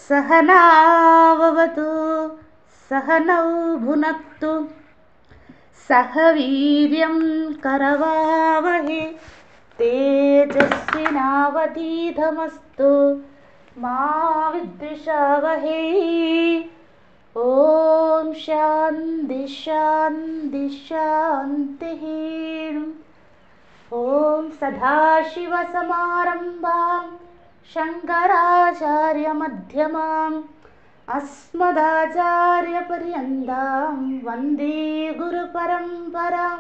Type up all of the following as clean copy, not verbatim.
सहनाववतु सहनौ भुनक्तु सह वीर्यं करवावहे तेजस्विनावधीतमस्तु मा विद्विषावहे। ॐ शान्ति शान्ति शान्तिः। ॐ सदाशिवसमारम्भां शङ्कराचार्यमध्यमाम् अस्मदाचार्यपर्यन्तां वन्दे गुरुपरम्परां।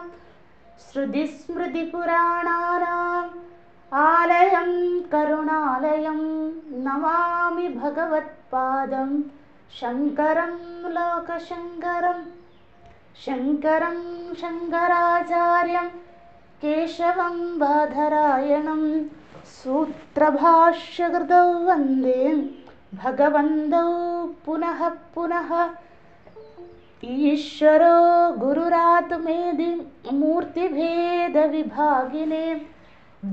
श्रुतिस्मृतिपुराणानाम् आलयं करुणालयं नमामि भगवत्पादं शङ्करं लोकशङ्करं। शङ्करं शङ्कराचार्यं केशवं बादरायणं सूत्रभाष्यकृतौ वन्दे भगवन्तौ पुनः पुनः। ईश्वरो गुरुरात्मेति मूर्तिभेदविभागिने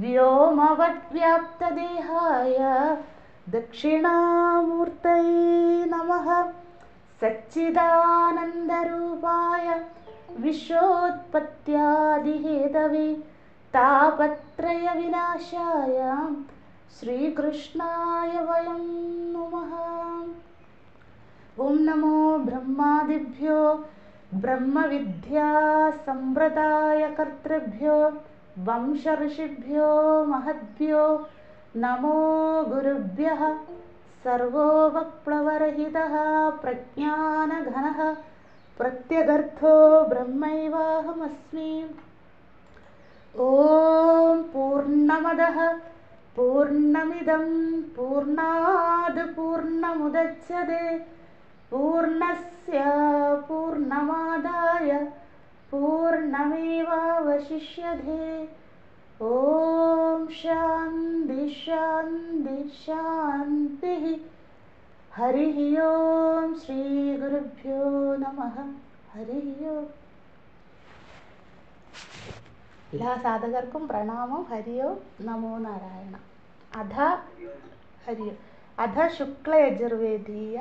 व्योमवद्व्याप्तदेहाय दक्षिणामूर्तये नमः। सच्चिदानन्दरूपाय विश्वोत्पत्त्यादिहेतवे तापत्रयविनाशाय श्रीकृष्णाय वयं नमः। ॐ नमो ब्रह्मादिभ्यो ब्रह्मविद्या सम्प्रदायकर्तृभ्यो वंशऋषिभ्यो महद्भ्यो नमो गुरुभ्यः। सर्वोपप्लवरहितः प्रज्ञानघनः प्रत्यगर्थो ब्रह्मैवाहमस्मि। ॐ पूर्णमदः पूर्णमिदं पूर्णात् पूर्णमुदच्यते पूर्णस्य पूर्णमादाय पूर्णमेवावशिष्यते। ॐ शान्ति शान्ति शान्तिः। हरिः ओं श्रीगुरुभ्यो नमः। हरिः ओं। എല്ലാ സാധകർക്കും പ്രണാമം. ഹരിയോ നമോ നാരായണ. അധ ശുക്ലയജുർവേദീയ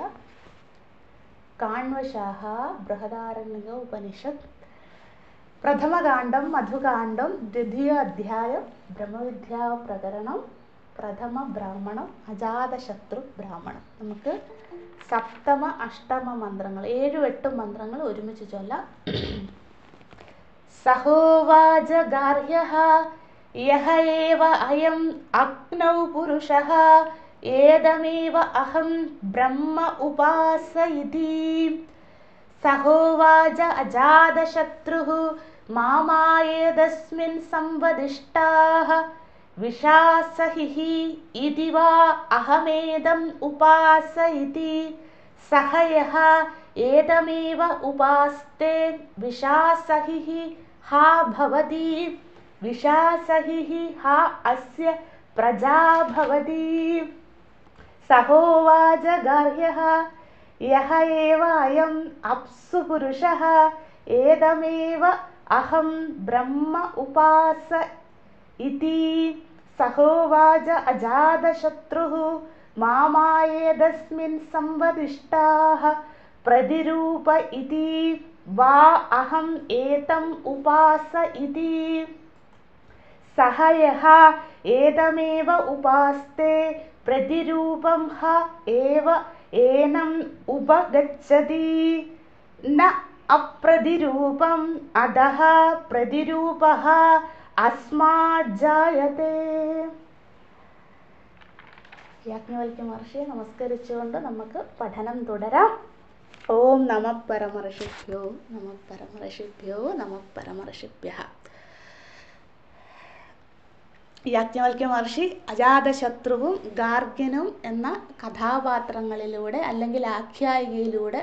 കാണ്വശാഖ ബൃഹദാരണ്യക ഉപനിഷത്ത് പ്രഥമകാണ്ഡം മധുകാണ്ഡം ദ്വിതീയ അധ്യായം ബ്രഹ്മവിദ്യാ പ്രകരണം പ്രഥമ ബ്രാഹ്മണം അജാതശത്രു ബ്രാഹ്മണം. നമുക്ക് സപ്തമ അഷ്ടമ മന്ത്രങ്ങൾ 7-8 മന്ത്രങ്ങൾ ഒരുമിച്ച് ചൊല്ലാം. സഹോവാച ഗാർഹ്യഃ യഹ ഏവ അയം അഗ്നൗ പുരുഷഃ ഏതമേവ അഹം ബ്രഹ്മ ഉപാസയിതി. സഹോവാച അജാതശത്രുഃ മാമായേതസ്മിൻ സംവദിഷ്ടാഃ വിഷാസഹിഃ ഇതി വാ അഹമേദം ഉപാസയിതി. സഹ യഃ ഏതമേവ ഉപാസ്തേ വിഷാസഹിഃ ഹാ ഭവതി വിഷാസഹിഃ ഹാ അസ്യ പ്രജാ ഭവതി. സഹോവാച ഗാർഹ്യഃ യഹ ഏവ അയം അപ്സു പുരുഷഃ ഏതമേവ അഹം ബ്രഹ്മ ഉപാസ ഇതി. സഹോവാച അജാതശത്രുഃ മാമായേതസ്മിൻ സംവദിഷ്ടാഃ പ്രതിരൂപ ഇതി വാ അഹം ഏതം ഉപാസ ഇതി. സഹ യഃ ഏതമേവ ഉപാസ്തേ പ്രതിരൂപം ഹ ഏവ ഏനം ഉപഗച്ഛതി ന അപ്രതിരൂപം അധഃ പ്രതിരൂപഃ അസ്മാത് ജായതേ. യാജ്ഞവൽക്യ മഹർഷിയെ നമസ്കരിച്ചുകൊണ്ട് നമുക്ക് പഠനം തുടരാം. ഓം നമഃ പരമർഷിഭ്യോ നമഃ പരമർഷിഭ്യോ നമഃ പരമർഷിഭ്യഃ. യാജ്ഞവൽക്യ മഹർഷി അജാതശത്രുവും ഗാർഗ്യനും എന്ന കഥാപാത്രങ്ങളിലൂടെ അല്ലെങ്കിൽ ആഖ്യായികയിലൂടെ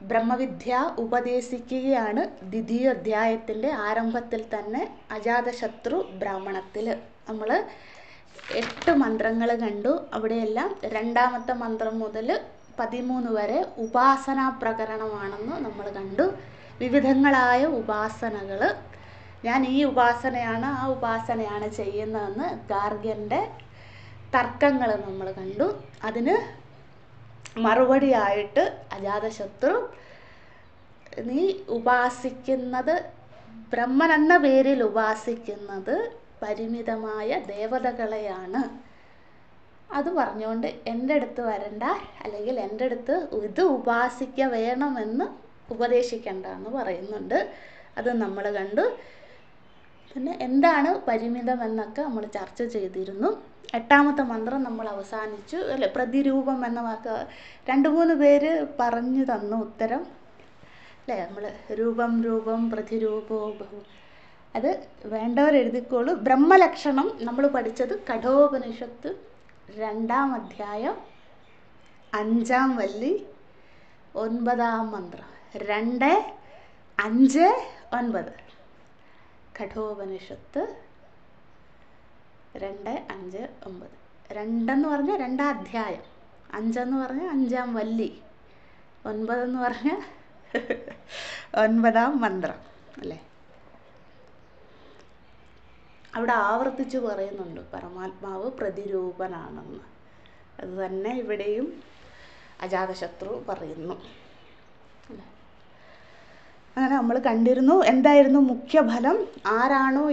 ബ്രഹ്മവിദ്യ ഉപദേശിക്കുകയാണ് ദ്വിതീയ അധ്യായത്തിൻ്റെ ആരംഭത്തിൽ തന്നെ അജാതശത്രു ബ്രാഹ്മണത്തിൽ. നമ്മൾ 8 മന്ത്രങ്ങൾ കണ്ടു. അവിടെയെല്ലാം രണ്ടാമത്തെ മന്ത്രം മുതൽ 13 വരെ ഉപാസനാ പ്രകരണമാണെന്ന് നമ്മൾ കണ്ടു. വിവിധങ്ങളായ ഉപാസനകൾ, ഞാൻ ഈ ഉപാസനയാണ് ആ ഉപാസനയാണ് ചെയ്യുന്നതെന്ന് ഗാർഗ്യൻ്റെ തർക്കങ്ങൾ നമ്മൾ കണ്ടു. അതിന് മറുപടിയായിട്ട് അജാതശത്രു, നീ ഉപാസിക്കുന്നത് ബ്രഹ്മൻ എന്ന പേരിൽ ഉപാസിക്കുന്നത് പരിമിതമായ ദേവതകളെയാണ്. അത് പറഞ്ഞുകൊണ്ട് എൻ്റെ അടുത്ത് വരണ്ട, അല്ലെങ്കിൽ എൻ്റെ അടുത്ത് ഇത് ഉപാസിക്ക വേണമെന്ന് ഉപദേശിക്കണ്ട എന്ന് പറയുന്നുണ്ട്. അത് നമ്മൾ കണ്ടു. പിന്നെ എന്താണ് പരിമിതം എന്നൊക്കെ നമ്മൾ ചർച്ച ചെയ്തിരുന്നു. 8ാമത്തെ മന്ത്രം നമ്മൾ അവസാനിച്ചു അല്ലേ. പ്രതിരൂപം എന്ന വാക്ക് 2-3 പേര് പറഞ്ഞു തന്നു ഉത്തരം അല്ലേ. നമ്മൾ രൂപം പ്രതിരൂപവും അത് വേണ്ടവർ എഴുതിക്കോളൂ. ബ്രഹ്മലക്ഷണം നമ്മൾ പഠിച്ചത് കഠോപനിഷത്ത് 2ാം അധ്യായം 5ാം വല്ലി 9ാം മന്ത്രം 2, 5, 9. കഠോപനിഷത്ത് 2, 5, 9. 2 എന്ന് പറഞ്ഞാൽ 2ാം അധ്യായം, 5 എന്ന് പറഞ്ഞാൽ 5ാം വല്ലി, 9 എന്ന് പറഞ്ഞാൽ 9ാം മന്ത്രം അല്ലേ. അവിടെ ആവർത്തിച്ച് പറയുന്നുണ്ട് പരമാത്മാവ് പ്രതിരൂപനാണെന്ന്. അത് തന്നെ ഇവിടെയും അജാതശത്രു പറയുന്നു. അങ്ങനെ നമ്മൾ കണ്ടിരുന്നു. എന്തായിരുന്നു മുഖ്യഫലം? ആരാണോ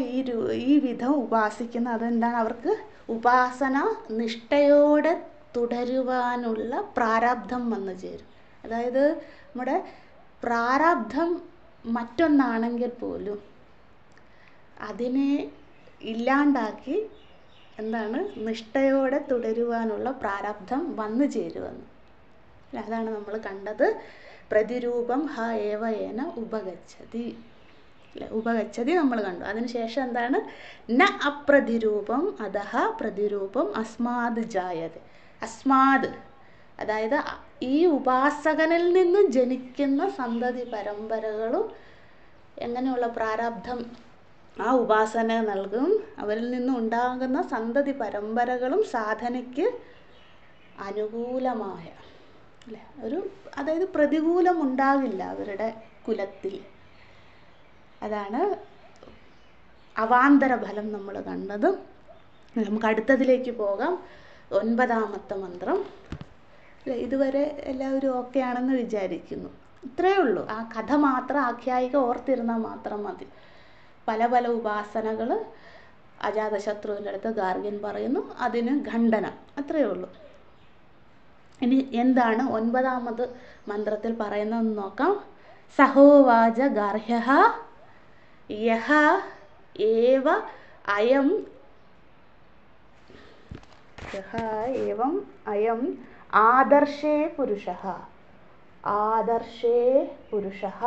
ഈ വിധം ഉപാസിക്കുന്നത് അതെന്താണ്? അവർക്ക് ഉപാസന നിഷ്ഠയോടെ തുടരുവാനുള്ള പ്രാരാബ്ധം വന്നു ചേരും. അതായത് നമ്മുടെ പ്രാരാബ്ധം മറ്റൊന്നാണെങ്കിൽ പോലും അതിനെ ഇല്ലാണ്ടാക്കി എന്താണ് നിഷ്ഠയോടെ തുടരുവാനുള്ള പ്രാരാബ്ധം വന്നു ചേരുമെന്ന്. അതാണ് നമ്മൾ കണ്ടത്. പ്രതിരൂപം ഹ ഏവ ഏന ഉപഗച്ഛതി അല്ലെ. ഉപഗച്ഛതി നമ്മൾ കണ്ടു. അതിനുശേഷം എന്താണ്? ന അപ്രതിരൂപം അധഃ പ്രതിരൂപം അസ്മാത് ജായതേ. അസ്മാത് അതായത് ഈ ഉപാസകനിൽ നിന്ന് ജനിക്കുന്ന സന്തതി പരമ്പരകളും എങ്ങനെയുള്ള പ്രാരാബ്ധം ആ ഉപാസന നൽകും. അവരിൽ നിന്നും ഉണ്ടാകുന്ന സന്തതി പരമ്പരകളും സാധനയ്ക്ക് അനുകൂലമായ അല്ലേ അതായത് പ്രതികൂലം ഉണ്ടാകില്ല അവരുടെ കുലത്തിൽ. അതാണ് അവാന്തര ഫലം നമ്മൾ കണ്ടത്. നമുക്ക് അടുത്തതിലേക്ക് പോകാം. 9ാമത്തെ മന്ത്രം അല്ലേ. ഇതുവരെ എല്ലാവരും ഓക്കെ ആണെന്ന് വിചാരിക്കുന്നു. ഇത്രയേ ഉള്ളൂ. ആ കഥ മാത്രം ആഖ്യായിക ഓർത്തിരുന്നാൽ മാത്രം മതി. പല പല ഉപാസനകൾ അജാതശത്രുവിൻ്റെ അടുത്ത് ഗാർഗ്യൻ പറയുന്നു, അതിന് ഖണ്ഡനം, അത്രയേ ഉള്ളൂ. ഇനി എന്താണ് 9ാമത് മന്ത്രത്തിൽ പറയുന്നതെന്ന് നോക്കാം. സഹോവാച ഗാർഹ്യഃ യഹ ഏവ അയം ആദർശേ പുരുഷഃ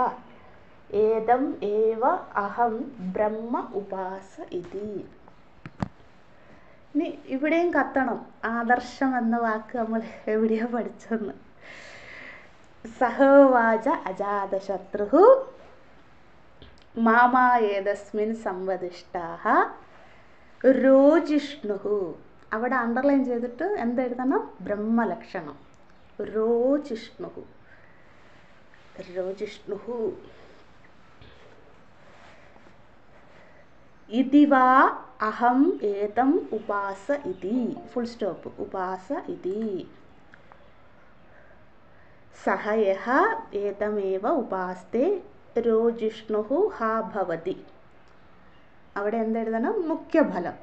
ഏതം ഏവ അഹം ബ്രഹ്മ ഉപാസ ഇതി. ഇനി ഇവിടെയും കത്തണം ആദർശം എന്ന വാക്ക് നമ്മൾ എവിടെയാ പഠിച്ചെന്ന്. സഹോവാച അജാതശത്രുഃ മാമാ ഏതസ്മിൻ സംവദിഷ്ടാഃ രോജിഷ്ണുഃ. അവിടെ അണ്ടർലൈൻ ചെയ്തിട്ട് എന്തെഴുതണം? ബ്രഹ്മലക്ഷണം. രോജിഷ്ണുഃ ഇതി വാ അഹം ഏതം ഉപാസ ഇതി. Full stop. ഉപാസ ഇതി. സഹ യഃ ഏതമേവ ഉപാസ്തേ രോജിഷ്ണുഃ ഹാ ഭവതി. അവിടെ എന്തെഴുതണം? മുഖ്യഫലം.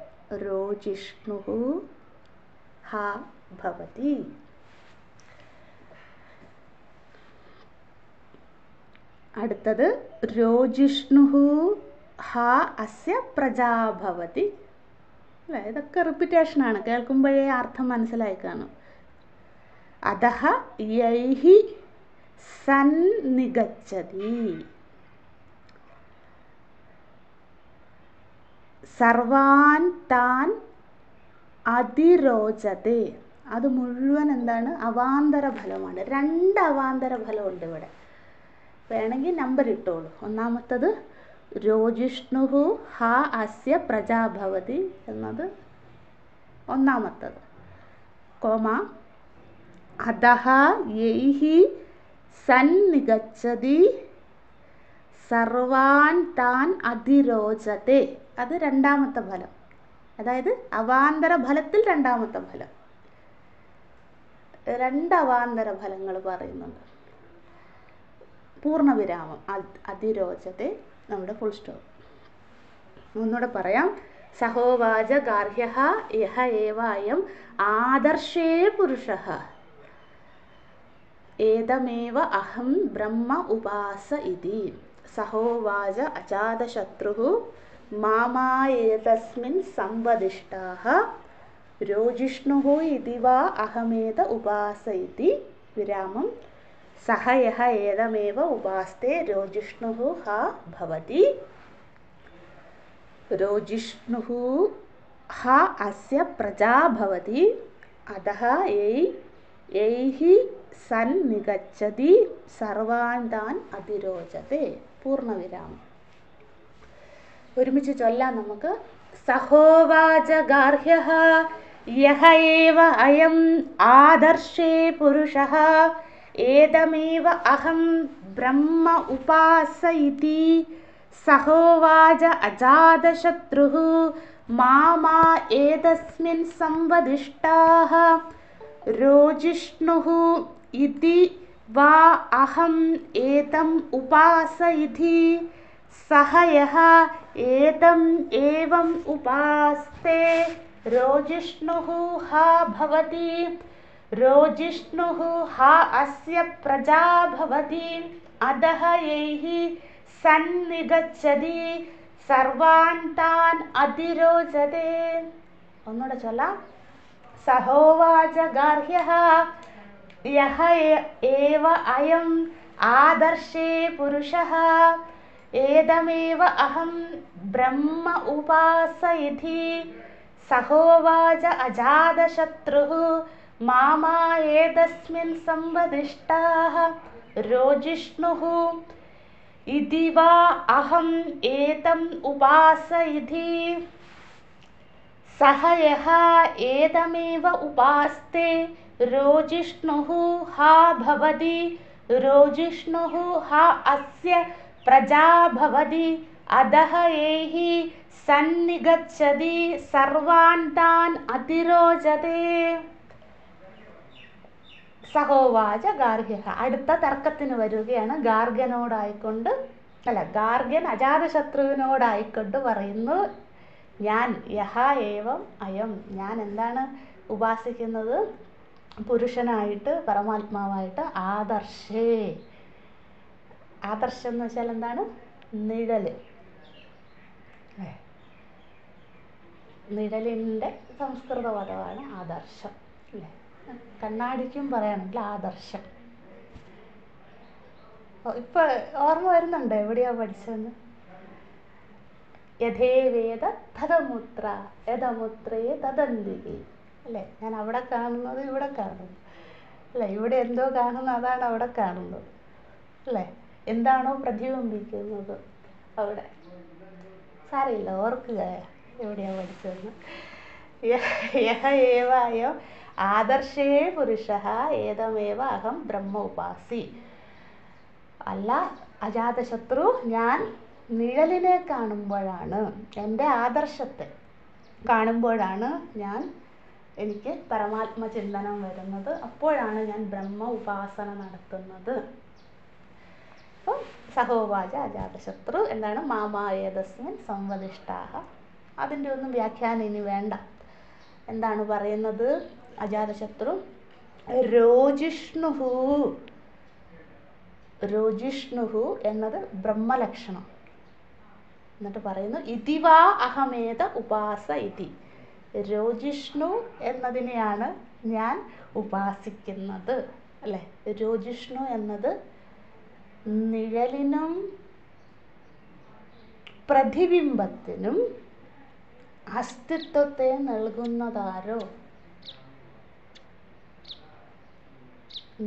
രോജിഷ്ണുഃ ഹാ ഭവതി. അടുത്തത് രോജിഷ്ണുഃ ഹാ അസ്യ പ്രജാ ഭവതി അല്ലേ. ഇതൊക്കെ റിപ്പീറ്റേഷനാണ്. കേൾക്കുമ്പോഴേ അർത്ഥം മനസ്സിലായി കാണും. അധഃ യൈഹി സന്നിഗച്ഛതി സർവാൻ താൻ അതിരോചതേ. അത് മുഴുവൻ എന്താണ്? അവാന്തര ഫലമാണ്. 2 അവാന്തര ഫലമുണ്ട് ഇവിടെ. വേണമെങ്കിൽ നമ്പർ ഇട്ടോളൂ. ഒന്നാമത്തത് രോജിഷ്ണുഹു ഹ അസ്യ പ്രജാഭവതി എന്നത് ഒന്നാമത്തത്, കോമ അധഃ യൈഹി സന്നിഗച്ഛതി സർവാൻ താൻ അതിരോചത്തെ, അത് രണ്ടാമത്തെ ഫലം, അതായത് അവാന്തര ഫലത്തിൽ രണ്ടാമത്തെ ഫലം. രണ്ട് അവാന്തര ഫലങ്ങൾ പറയുന്നുണ്ട്. പൂർണ്ണവിരാമം അതിരോചത്തെ, നമ്മുടെ ഫുൾ സ്റ്റോപ്പ്. ഒന്നുകൂടെ പറയാം. സഹോവാച ഗാർഹ്യഃ യഹ ഏവ അയം ആദർശേ പുരുഷഃ ഏതമേവ അഹം ബ്രഹ്മ ഉപാസ ഇതി. സഹോവാച അജാതശത്രുഃ മാമായേതസ്മിൻ സംവദിഷ്ടാഃ രോജിഷ്ണുഃ ഇതി വാ അഹമേത ഉപാസ ഇതി. വിരാമം. സഹ യഹ ഏതമേവ ഉപാസ്തേ രോജിഷ്ണുഃ ഹ ഭവതി. രോജിഷ്ണുഃ ഹ അസ്യ പ്രജാ ഭവതി. അധഃ യൈഹി സന്നിഗച്ഛതി സർവാൻ താൻ അതിരോചത്തെ. പൂർണ്ണവിരാമം. ഒരുമിച്ച് ചൊല്ലാം നമുക്ക്. സഹോവാച ഗാർഹ്യഃ യഹ ഏവ അയം ആദർശേ പുരുഷഃ ഏതമേവ അഹം ബ്രഹ്മ ഉപാസ ഇതി. സഹോവാച അജാതശത്രുഃ മാമാ ഏതസ്മിൻ സംവദിഷ്ടാഃ രോജിഷ്ണുഃ ഇതി വാ അഹം ഏതം ഉപാസ ഇതി. സഹ യഹ ഏതം ഏവം ഉപാസ്തേ രോജിഷ്ണുഃ ഹ ഭവതി. രോജിഷ്ണുഃ ഹ അസ്യ പ്രജാ ഭവതി. അധഃ യൈഹി സന്നിഗച്ഛതി സർവാൻ താൻ അതിരോചത്തെ. ഒന്നുകൂടെ ചൊല്ലാം. സഹോവാച ഗാർഹ്യഃ യഹ ഏവ അയം ആദർശേ പുരുഷഃ ഏതമേവ അഹം ബ്രഹ്മ ഉപാസ ഇതി. സഹോവാച അജാതശത്രുഃ മാമാ ഏതസ്മിൻ സംവദിഷ്ടാഃ രോജിഷ്ണുഃ ഇതി വാ അഹം ഏതം ഉപാസ ഇതി. സഹ യഹ ഏതമേവ ഉപാസ്തേ രോജിഷ്ണുഃ ഹ ഭവതി. രോജിഷ്ണുഃ ഹ അസ്യ പ്രജാ ഭവതി. അധഃ യൈഹി സന്നിഗച്ഛതി സർവാൻ താൻ അതിരോചത്തെ. സഹോവാച ഗാർഹ്യഃ. അടുത്ത തർക്കത്തിന് വരികയാണ്. ഗാർഗ്യനോടായിക്കൊണ്ട് ഗാർഗ്യൻ അജാതശത്രുവിനോടായിക്കൊണ്ട് പറയുന്നു, ഞാൻ യഹ ഏവം അയം, ഞാൻ എന്താണ് ഉപാസിക്കുന്നത്? പുരുഷനായിട്ട്, പരമാത്മാവായിട്ട്. ആദർശേ, ആദർശം എന്ന് വെച്ചാൽ എന്താണ്? നിഴല്. നിഴലിൻ്റെ സംസ്കൃത പദമാണ് ആദർശം അല്ലേ? കണ്ണാടിക്കും പറയാണെങ്കിൽ ആദർശം. ഇപ്പൊ ഓർമ്മ വരുന്നുണ്ടോ എവിടെയാ പഠിച്ചതെന്ന്? യഥേവേദ തദമുത്ര യഥമുത്രേ തദന്തികേ അല്ലേ? ഞാൻ അവിടെ കാണുന്നത് ഇവിടെ കാണുന്നു അല്ലേ? ഇവിടെ എന്തോ കാണുന്നു അതാണ് അവിടെ കാണുന്നത് അല്ലേ? എന്താണോ പ്രതിബിംബിക്കുന്നത് അവിടെ. സാരമില്ല, ഓർക്കുക എവിടെയാ പഠിച്ചതെന്ന്. യഹ ഏവ അയം ആദർശേ പുരുഷഃ ഏതമേവ അഹം ബ്രഹ്മ ഉപാസി. അല്ല അജാതശത്രു, ഞാൻ നിഴലിനെ കാണുമ്പോഴാണ്, എൻ്റെ ആദർശത്തെ കാണുമ്പോഴാണ് എനിക്ക് പരമാത്മചിന്തനം വരുന്നത്. അപ്പോഴാണ് ഞാൻ ബ്രഹ്മ ഉപാസന നടത്തുന്നത്. അപ്പം സഹോവാച അജാതശത്രു എന്താണ്? മാമായേതസ്മിൻ സംവദിഷ്ടാഃ. അതിൻ്റെ ഒന്നും വ്യാഖ്യാനം ഇനി വേണ്ട. എന്താണ് പറയുന്നത്? അജാതശത്രു രോജിഷ്ണുഃ, രോജിഷ്ണുഃ എന്നത് ബ്രഹ്മലക്ഷണം. എന്നിട്ട് പറയുന്നു ഇതിവാ അഹമേത ഉപാസ ഇതി. രോജിഷ്ണു എന്നതിനെയാണ് ഞാൻ ഉപാസിക്കുന്നത് അല്ലേ? രോജിഷ്ണു എന്നത് നിഴലിനും പ്രതിബിംബത്തിനും അസ്തിത്വത്തെ നൽകുന്നതാരോ?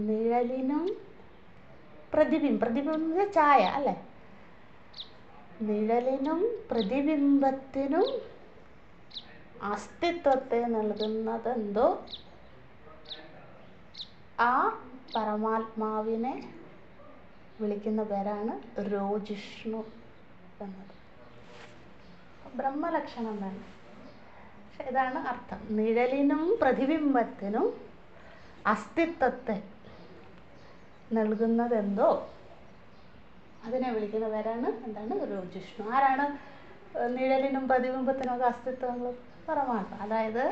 നിഴലിനും പ്രതിബിംബം ചായ അല്ലേ. നിഴലിനും പ്രതിബിംബത്തിനും അസ്തിത്വത്തെ നൽകുന്നതെന്തോ ആ പരമാത്മാവിനെ വിളിക്കുന്ന പേരാണ് രോജിഷ്ണു എന്നത്. ബ്രഹ്മലക്ഷണം തന്നെ. പക്ഷെ ഇതാണ് അർത്ഥം. നിഴലിനും പ്രതിബിംബത്തിനും അസ്തിത്വത്തെ നൽകുന്നതെന്തോ അതിനെ വിളിക്കുന്ന പേരാണ് എന്താണ് രോജിഷ്ണു. ആരാണ് നിഴലിനും പ്രതിബിംബത്തിനും ഒക്കെ അസ്തിത്വങ്ങൾ? പരമാത്മ. അതായത്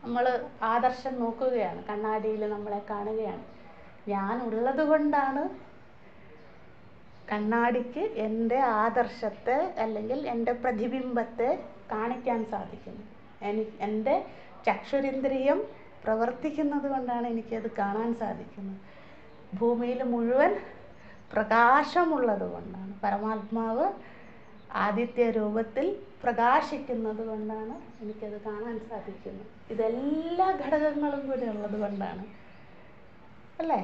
നമ്മൾ ആദർശം നോക്കുകയാണ്, കണ്ണാടിയിൽ നമ്മളെ കാണുകയാണ്. ഞാൻ ഉള്ളത് കൊണ്ടാണ് കണ്ണാടിക്ക് എൻ്റെ ആദർശത്തെ അല്ലെങ്കിൽ എൻ്റെ പ്രതിബിംബത്തെ കാണിക്കാൻ സാധിക്കുന്നു. എൻ്റെ ചക്ഷുരിന്ദ്രിയം പ്രവർത്തിക്കുന്നത് കൊണ്ടാണ് എനിക്കത് കാണാൻ സാധിക്കുന്നത്. ഭൂമിയിൽ മുഴുവൻ പ്രകാശമുള്ളത് കൊണ്ടാണ്, പരമാത്മാവ് ആദിത്യ രൂപത്തിൽ പ്രകാശിക്കുന്നത് കൊണ്ടാണ് എനിക്കത് കാണാൻ സാധിക്കുന്നത്. ഇതെല്ലാ ഘടകങ്ങളും കൂടി ഉള്ളത് കൊണ്ടാണ് അല്ലേ.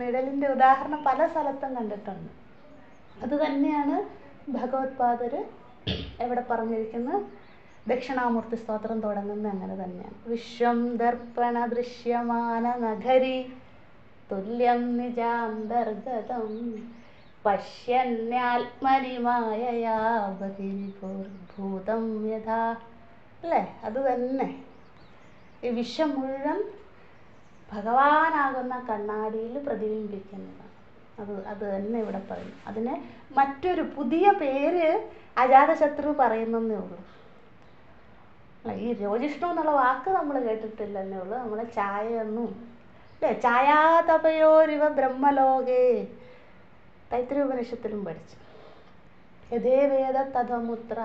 നിഴലിൻ്റെ ഉദാഹരണം പല സ്ഥലത്തും കണ്ടിട്ടുണ്ട്. അത് തന്നെയാണ് ഭഗവത്പാദർ എവിടെ പറഞ്ഞിരിക്കുന്നത്? ദക്ഷിണാമൂർത്തി സ്തോത്രം തുടങ്ങുന്നത് അങ്ങനെ തന്നെയാണ്. വിശ്വം ദർപ്പണ ദൃശ്യമാന നഗരി തുല്യം നിജാന്തർഗതം പശ്യന്യാത്മനി മായയാ ബഹിർഭൂതം യഥാ അല്ലേ. അത് തന്നെ ഈ വിശ്വം മുഴുവൻ ഭഗവാനാകുന്ന കണ്ണാടിയിൽ പ്രതിബിംബിക്കുന്നതാണ്. അത് തന്നെ ഇവിടെ പറയുന്നു. അതിന് മറ്റൊരു പുതിയ പേര് അജാതശത്രു പറയുന്നേ ഉള്ളൂ. ഈ രോജിഷ്ണു എന്നുള്ള വാക്ക് നമ്മൾ കേട്ടിട്ടില്ലെന്നേ ഉള്ളൂ. നമ്മളെ ഛായയൊന്നും അല്ലേ. ഛായാതപയോരിവ ബ്രഹ്മലോകേ തൈത്തിരീയ ഉപനിഷത്തിലും പഠിച്ചു. യഥേവേദ തഥമുത്ര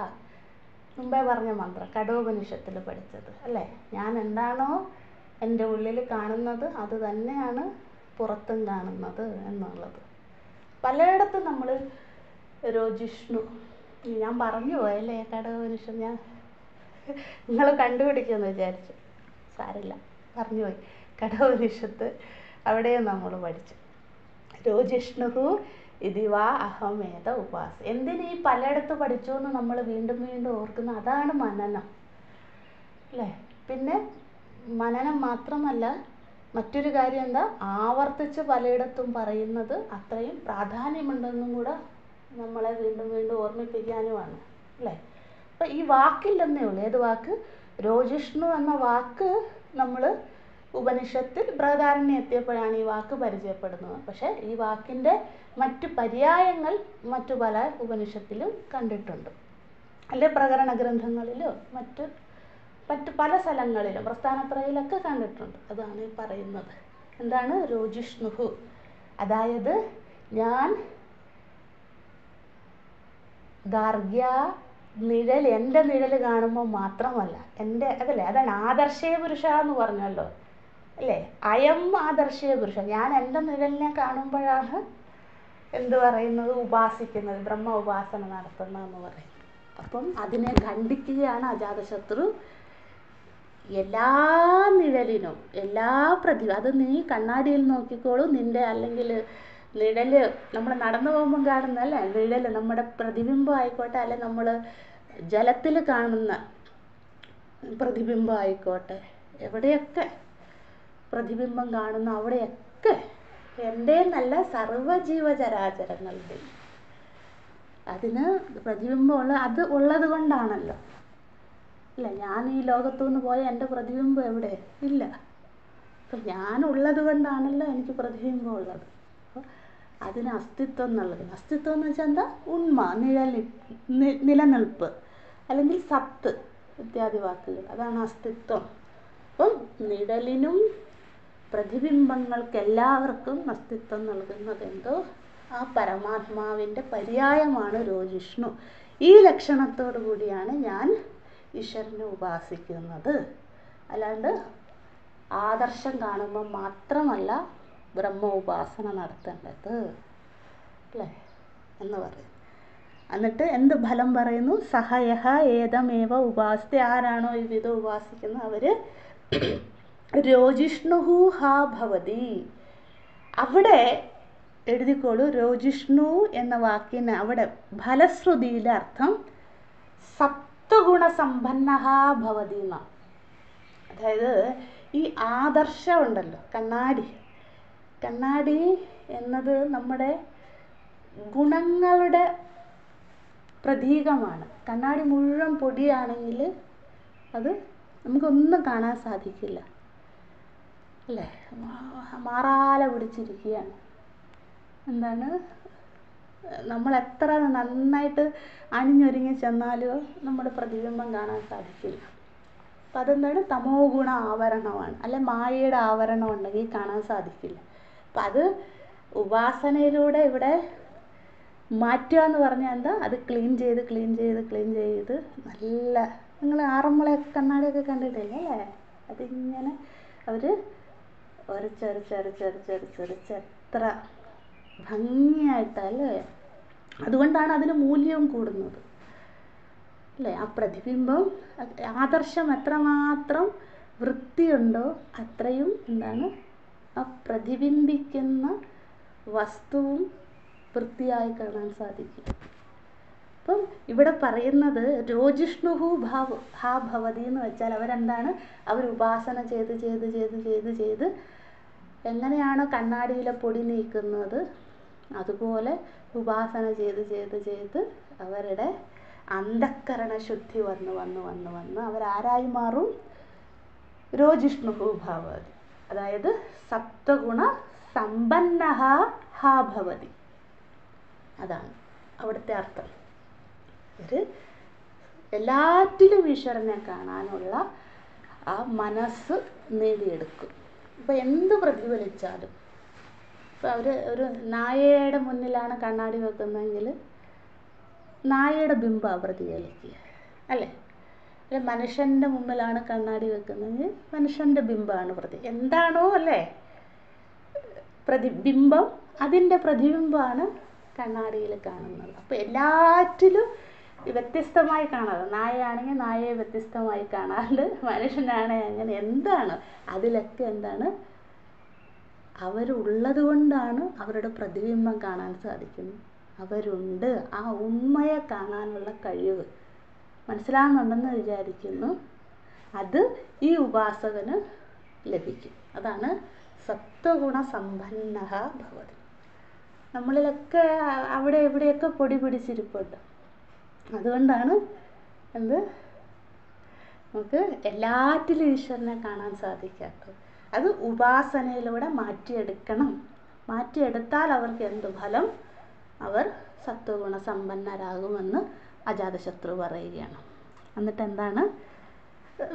മുമ്പേ പറഞ്ഞ മന്ത്രം കഠോപനിഷത്തിൽ പഠിച്ചത് അല്ലേ. ഞാൻ എന്താണോ എൻ്റെ ഉള്ളിൽ കാണുന്നത് അത് തന്നെയാണ് പുറത്തും കാണുന്നത് എന്നുള്ളത്. പലയിടത്തും നമ്മൾ രോജിഷ്ണു ഞാൻ പറഞ്ഞു പോയല്ലേ കഠോപനിഷത്ത്. നിങ്ങൾ കണ്ടുപിടിക്കുമെന്ന് വിചാരിച്ചു. സാരില്ല, പറഞ്ഞു പോയി. കഠോപനിഷത്ത് അവിടെയും നമ്മൾ പഠിച്ചു. രോജിഷ്ണു ഇതിവാ അഹമേത ഉപാസ. എന്തിനീ പലയിടത്ത് പഠിച്ചു എന്ന് നമ്മൾ വീണ്ടും വീണ്ടും ഓർക്കുന്ന അതാണ് മനനം അല്ലേ. പിന്നെ മനനം മാത്രമല്ല, മറ്റൊരു കാര്യം എന്താ, ആവർത്തിച്ച് പലയിടത്തും പറയുന്നത് അത്രയും പ്രാധാന്യമുണ്ടെന്നും കൂടെ നമ്മളെ വീണ്ടും വീണ്ടും ഓർമ്മിപ്പിക്കാനുമാണ് അല്ലേ. അപ്പം ഈ വാക്കില്ലെന്നേ ഉള്ളൂ. ഏത് വാക്ക്? രോജിഷ്ണു എന്ന വാക്ക് നമ്മൾ ഉപനിഷത്തിൽ ബൃഹദാരണ്യം എത്തിയപ്പോഴാണ് ഈ വാക്ക് പരിചയപ്പെടുന്നത്. പക്ഷേ ഈ വാക്കിൻ്റെ മറ്റു പര്യായങ്ങൾ മറ്റു പല ഉപനിഷത്തിലും കണ്ടിട്ടുണ്ട്, അല്ലെ പ്രകരണ ഗ്രന്ഥങ്ങളിലോ മറ്റു പല സ്ഥലങ്ങളിലും പ്രസ്ഥാനത്രയിലൊക്കെ കണ്ടിട്ടുണ്ട്. അതാണ് ഈ പറയുന്നത്. എന്താണ് രോജിഷ്ണുഹു? അതായത് ഞാൻ ഗാർഗ്യ നിഴൽ, എൻ്റെ നിഴൽ കാണുമ്പോൾ മാത്രമല്ല, എൻ്റെ അതല്ലേ, അതാണ് ആദർശേ പുരുഷ എന്ന് പറഞ്ഞല്ലോ അല്ലേ. അയം ആദർശേ പുരുഷ. ഞാൻ എൻ്റെ നിഴലിനെ കാണുമ്പോഴാണ് എന്ത് പറയുന്നത്, ഉപാസിക്കുന്നത്, ബ്രഹ്മ ഉപാസന നടത്തുന്നതെന്ന് പറയും. അപ്പം അതിനെ ഖണ്ഡിക്കുകയാണ് അജാതശത്രു. എല്ലാ നിഴലിനും എല്ലാ അത് നീ കണ്ണാടിയിൽ നോക്കിക്കോളൂ. നിൻ്റെ അല്ലെങ്കിൽ നിഴൽ നമ്മൾ നടന്നു പോകുമ്പം കാണുന്നല്ലേ നിഴൽ, നമ്മുടെ പ്രതിബിംബം ആയിക്കോട്ടെ, അല്ലെ നമ്മൾ ജലത്തിൽ കാണുന്ന പ്രതിബിംബം ആയിക്കോട്ടെ, എവിടെയൊക്കെ പ്രതിബിംബം കാണുന്ന അവിടെയൊക്കെ എൻ്റെ നല്ല സർവ്വജീവചരാചരങ്ങളുടെ അതിന് പ്രതിബിംബമുള്ള അത് ഉള്ളത് കൊണ്ടാണല്ലോ അല്ല. ഞാൻ ഈ ലോകത്തു നിന്ന് പോയ എൻ്റെ പ്രതിബിംബം എവിടെ? ഇല്ല. അപ്പം ഞാനുള്ളത് കൊണ്ടാണല്ലോ എനിക്ക് പ്രതിബിംബം ഉള്ളത്. അപ്പോൾ അതിന് അസ്തിത്വം നൽകുന്നു. അസ്തിത്വം എന്ന് വെച്ചാൽ എന്താ? ഉണ്മ, നിലനിൽപ്പ് അല്ലെങ്കിൽ സത്ത് ഇത്യാദി വാക്കുകൾ, അതാണ് അസ്തിത്വം. അപ്പം നിഴലിനും പ്രതിബിംബങ്ങൾക്കെല്ലാവർക്കും അസ്തിത്വം നൽകുന്നതെന്തോ ആ പരമാത്മാവിൻ്റെ പര്യായമാണ് രോജിഷ്ണു. ഈ ലക്ഷണത്തോടു കൂടിയാണ് ഞാൻ ഈശ്വരനെ ഉപാസിക്കുന്നത്. അല്ലാണ്ട് ആദർശം കാണുമ്പോൾ മാത്രമല്ല ബ്രഹ്മ ഉപാസന നടത്തേണ്ടത് അല്ലേ എന്ന് പറയും. എന്നിട്ട് എന്ത് ഫലം പറയുന്നു? സഹയഹ ഏതമേവ ഉപാസത്തെ. ആരാണോ ഇത് ഉപാസിക്കുന്നത് അവർ രോജിഷ്ണുഹു ഹാ ഭവതി. അവിടെ എഴുതിക്കോളൂ, രോജിഷ്ണു എന്ന വാക്കിന് അവിടെ ഫലശ്രുതിയിലെ അർത്ഥം സത്വഗുണസമ്പന്ന ഭവതി എന്നാണ്. അതായത് ഈ ആദർശം ഉണ്ടല്ലോ, കണ്ണാടി എന്നത് നമ്മുടെ ഗുണങ്ങളുടെ പ്രതീകമാണ്. കണ്ണാടി മുഴുവൻ പൊടിയാണെങ്കിൽ അത് നമുക്കൊന്നും കാണാൻ സാധിക്കില്ല, അല്ലേ? മാറാല പിടിച്ചിരിക്കുകയാണ്. എന്താണ്, നമ്മൾ എത്ര നന്നായിട്ട് അണിഞ്ഞൊരുങ്ങി ചെന്നാലും നമ്മുടെ പ്രതിബിംബം കാണാൻ സാധിക്കില്ല. അപ്പം അതെന്താണ്, തമോ ഗുണ ആവരണമാണ്, അല്ലെ മായയുടെ ആവരണം ഉണ്ടെങ്കിൽ കാണാൻ സാധിക്കില്ല. അപ്പം അത് ഉപാസനയിലൂടെ ഇവിടെ മാറ്റുക എന്ന് പറഞ്ഞാൽ എന്താ, അത് ക്ലീൻ ചെയ്ത് നല്ല, നിങ്ങൾ ആറന്മുള കണ്ണാടിയൊക്കെ കണ്ടിട്ടില്ലേ അല്ലേ? അതിങ്ങനെ അവർ ഒരച്ചൊരച്ചൊരച്ചൊരച്ചൊരച്ചൊരച്ച് എത്ര ഭംഗിയായിട്ടല്ലേ. അതുകൊണ്ടാണ് അതിന് മൂല്യവും കൂടുന്നത്, അല്ലേ? ആ പ്രതിബിംബം, ആദർശം എത്രമാത്രം വൃത്തിയുണ്ടോ അത്രയും എന്താണ്, ആ പ്രതിബിംബിക്കുന്ന വസ്തുവും വൃത്തിയായി കാണാൻ സാധിക്കും. അപ്പം ഇവിടെ പറയുന്നത് രോജിഷ്ണുഹു ഹാ ഭവതി എന്ന് വെച്ചാൽ അവരെന്താണ്, അവർ ഉപാസന ചെയ്ത് എങ്ങനെയാണോ കണ്ണാടിയിലെ പൊടി നീക്കുന്നത് അതുപോലെ ഉപാസന ചെയ്ത് അവരുടെ അന്ധക്കരണ ശുദ്ധി വന്ന് അവരാരായി മാറും, രോജിഷ്ണുഹു ഭവതി, അതായത് സത്വഗുണ സമ്പന്ന ഹാ ഭവതി. അതാണ് അവിടുത്തെ അർത്ഥം. ഒരു എല്ലാറ്റിലും ഈശ്വരനെ കാണാനുള്ള ആ മനസ്സ് നേടിയെടുക്കും. ഇപ്പം എന്ത് പ്രതിഫലിച്ചാലും, ഇപ്പം അവർ ഒരു നായയുടെ മുന്നിലാണ് കണ്ണാടി വെക്കുന്നതെങ്കിൽ നായയുടെ ബിംബമാണ് പ്രതിഫലിക്കുക, അല്ലേ? അല്ലെ മനുഷ്യൻ്റെ മുമ്പിലാണ് കണ്ണാടി വെക്കുന്നതെങ്കിൽ മനുഷ്യൻ്റെ ബിംബമാണ് എന്താണോ അല്ലേ പ്രതിബിംബം, അതിൻ്റെ പ്രതിബിംബമാണ് കണ്ണാടിയിൽ കാണുന്നത്. അപ്പോൾ എല്ലാറ്റിലും വ്യത്യസ്തമായി കാണാതെ, നായയാണെങ്കിൽ നായയെ വ്യത്യസ്തമായി കാണാണ്ട്, മനുഷ്യനാണെങ്കിൽ അങ്ങനെ എന്താണ് അതിലൊക്കെ എന്താണ്, അവരുള്ളത് കൊണ്ടാണ് അവരുടെ പ്രതിബിംബം കാണാൻ സാധിക്കുന്നത്. അവരുണ്ട്, ആ ഉണ്മയെ കാണാനുള്ള കഴിവ് മനസ്സിലാകുന്നുണ്ടെന്ന് വിചാരിക്കുന്നു. അത് ഈ ഉപാസകന് ലഭിക്കും. അതാണ് സത്വഗുണ സമ്പന്ന ഭവതി. നമ്മളിലൊക്കെ അവിടെ എവിടെയൊക്കെ പൊടി പിടിച്ചിരിപ്പുണ്ട്. അതുകൊണ്ടാണ് നമുക്ക് എല്ലാറ്റിലും ഈശ്വരനെ കാണാൻ സാധിക്കാത്തത്. അത് ഉപാസനയിലൂടെ മാറ്റിയെടുക്കണം. മാറ്റിയെടുത്താൽ അവർക്ക് എന്ത് ഫലം, അവർ സത്വഗുണ സമ്പന്നരാകുമെന്ന് അജാതശത്രു പറയുകയാണ്. എന്നിട്ട് എന്താണ്,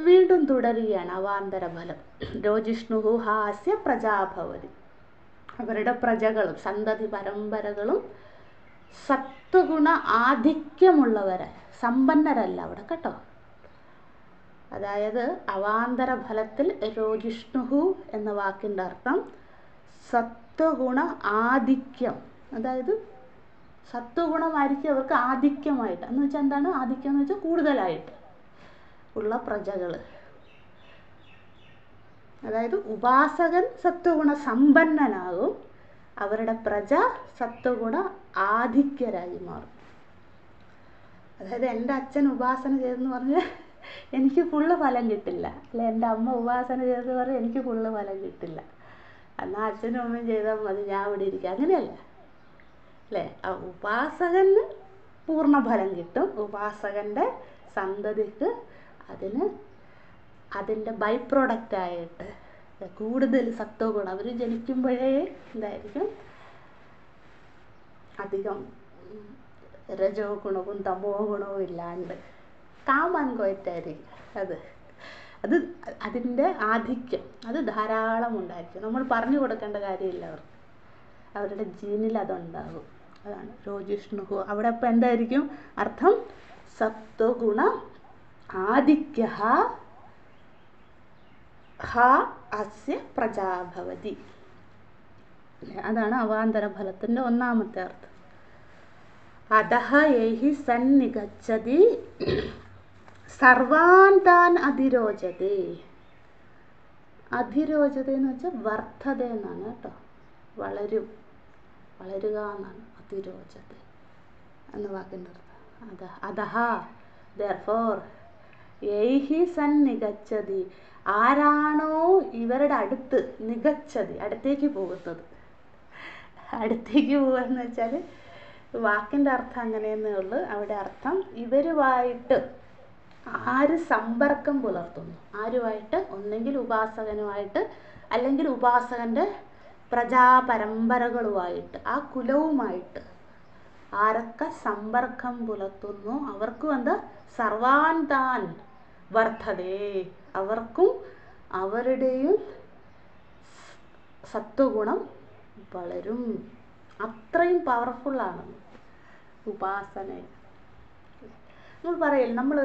വീണ്ടും തുടരുകയാണ് അവാന്തര ഫലം. രോജിഷ്ണുഹു ഹാസ്യ പ്രജാഭവതി, അവരുടെ പ്രജകളും സന്തതി പരമ്പരകളും സത്വഗുണ ആധിക്യമുള്ളവരെ, സമ്പന്നരല്ല അവിടെ കേട്ടോ. അതായത് അവാന്തര ഫലത്തിൽ രോജിഷ്ണുഹു എന്ന വാക്കിൻ്റെ അർത്ഥം സത്വഗുണ ആധിക്യം, അതായത് സത്വഗുണമായിരിക്കും അവർക്ക് ആധിക്യമായിട്ട്. എന്ന് വെച്ചാൽ എന്താണ് ആധിക്യം എന്ന് വെച്ചാൽ കൂടുതലായിട്ട് ഉള്ള പ്രജകൾ. അതായത് ഉപാസകൻ സത്വഗുണ സമ്പന്നനാകും, അവരുടെ പ്രജ സത്വഗുണ ആധിക്യരായി മാറും. അതായത് എൻ്റെ അച്ഛൻ ഉപാസന ചെയ്തെന്ന് പറഞ്ഞാൽ എനിക്ക് ഫുള്ള് ഫലം കിട്ടില്ല, അല്ലെ എൻ്റെ അമ്മ ഉപാസന ചെയ്തെന്ന് പറഞ്ഞാൽ എനിക്ക് ഫുള്ള് ഫലം കിട്ടില്ല. എന്നാൽ അച്ഛനും അമ്മയും ചെയ്താൽ മതി, ഞാൻ ഇവിടെ ഇരിക്കുക, അങ്ങനെയല്ല അല്ലേ? ആ ഉപാസകന് പൂർണ്ണ ഫലം കിട്ടും, ഉപാസകൻ്റെ സന്തതിക്ക് അതിൻ്റെ ബൈ പ്രോഡക്റ്റായിട്ട് കൂടുതൽ സത്വഗുണം, അവർ ജനിക്കുമ്പോഴേ എന്തായിരിക്കും, അധികം രജോ ഗുണവും തമോ ഗുണവും ഇല്ലാണ്ട് കാമൻ കോയറ്റായിരിക്കും. അത് അതിൻ്റെ ആധിക്യം അത് ധാരാളം ഉണ്ടായിരിക്കും. നമ്മൾ പറഞ്ഞു കൊടുക്കേണ്ട കാര്യമില്ല, അവരുടെ ജീനിൽ അതുണ്ടാകും. അതാണ് രോജിഷ്ണുഹു. അവിടെ ഇപ്പം എന്തായിരിക്കും അർത്ഥം, സത്വഗുണ ആധിക്യ ഹാ അസ്യ പ്രജാഭവതി. അതാണ് അവാന്തര ഫലത്തിൻ്റെ ഒന്നാമത്തെ അർത്ഥം. അധഃ യേഹി സന്നിഗച്ഛതി സർവാൻ താൻ അധിരോചതേ. അധിരോചത എന്ന് വെച്ചാൽ വർദ്ധത എന്നാണ് കേട്ടോ. വളരും, വളരുക എന്നാണ്. അതിരോചത്തെ എന്ന വാക്കിൻ്റെ അർത്ഥം. അതഹ therefore ഏഹി സന്നിഗച്ഛതി, ആരാണോ ഇവരുടെ അടുത്ത്, നിഗച്ഛതി അടുത്തേക്ക് പോകുന്നത്. അടുത്തേക്ക് പോവാന്ന് വെച്ചാൽ വാക്കിൻ്റെ അർത്ഥം അങ്ങനെയെന്നേ ഉള്ളൂ. അവിടെ അർത്ഥം ഇവരുമായിട്ട് ആര് സമ്പർക്കം പുലർത്തുന്നു, ആരുമായിട്ട്, ഒന്നെങ്കിൽ ഉപാസകനുമായിട്ട് അല്ലെങ്കിൽ ഉപാസകൻ്റെ പ്രജാപരമ്പരകളുമായിട്ട്, ആ കുലവുമായിട്ട് ആരൊക്കെ സമ്പർക്കം പുലർത്തുന്നു അവർക്കും എന്താ സർവാൻ താൻ വർദ്ധതേ, അവർക്കും അവരുടെയും സത്വഗുണം വളരും. അത്രയും പവർഫുള്ളാണ് ഉപാസന. നമ്മൾ പറയില്ല, നമ്മൾ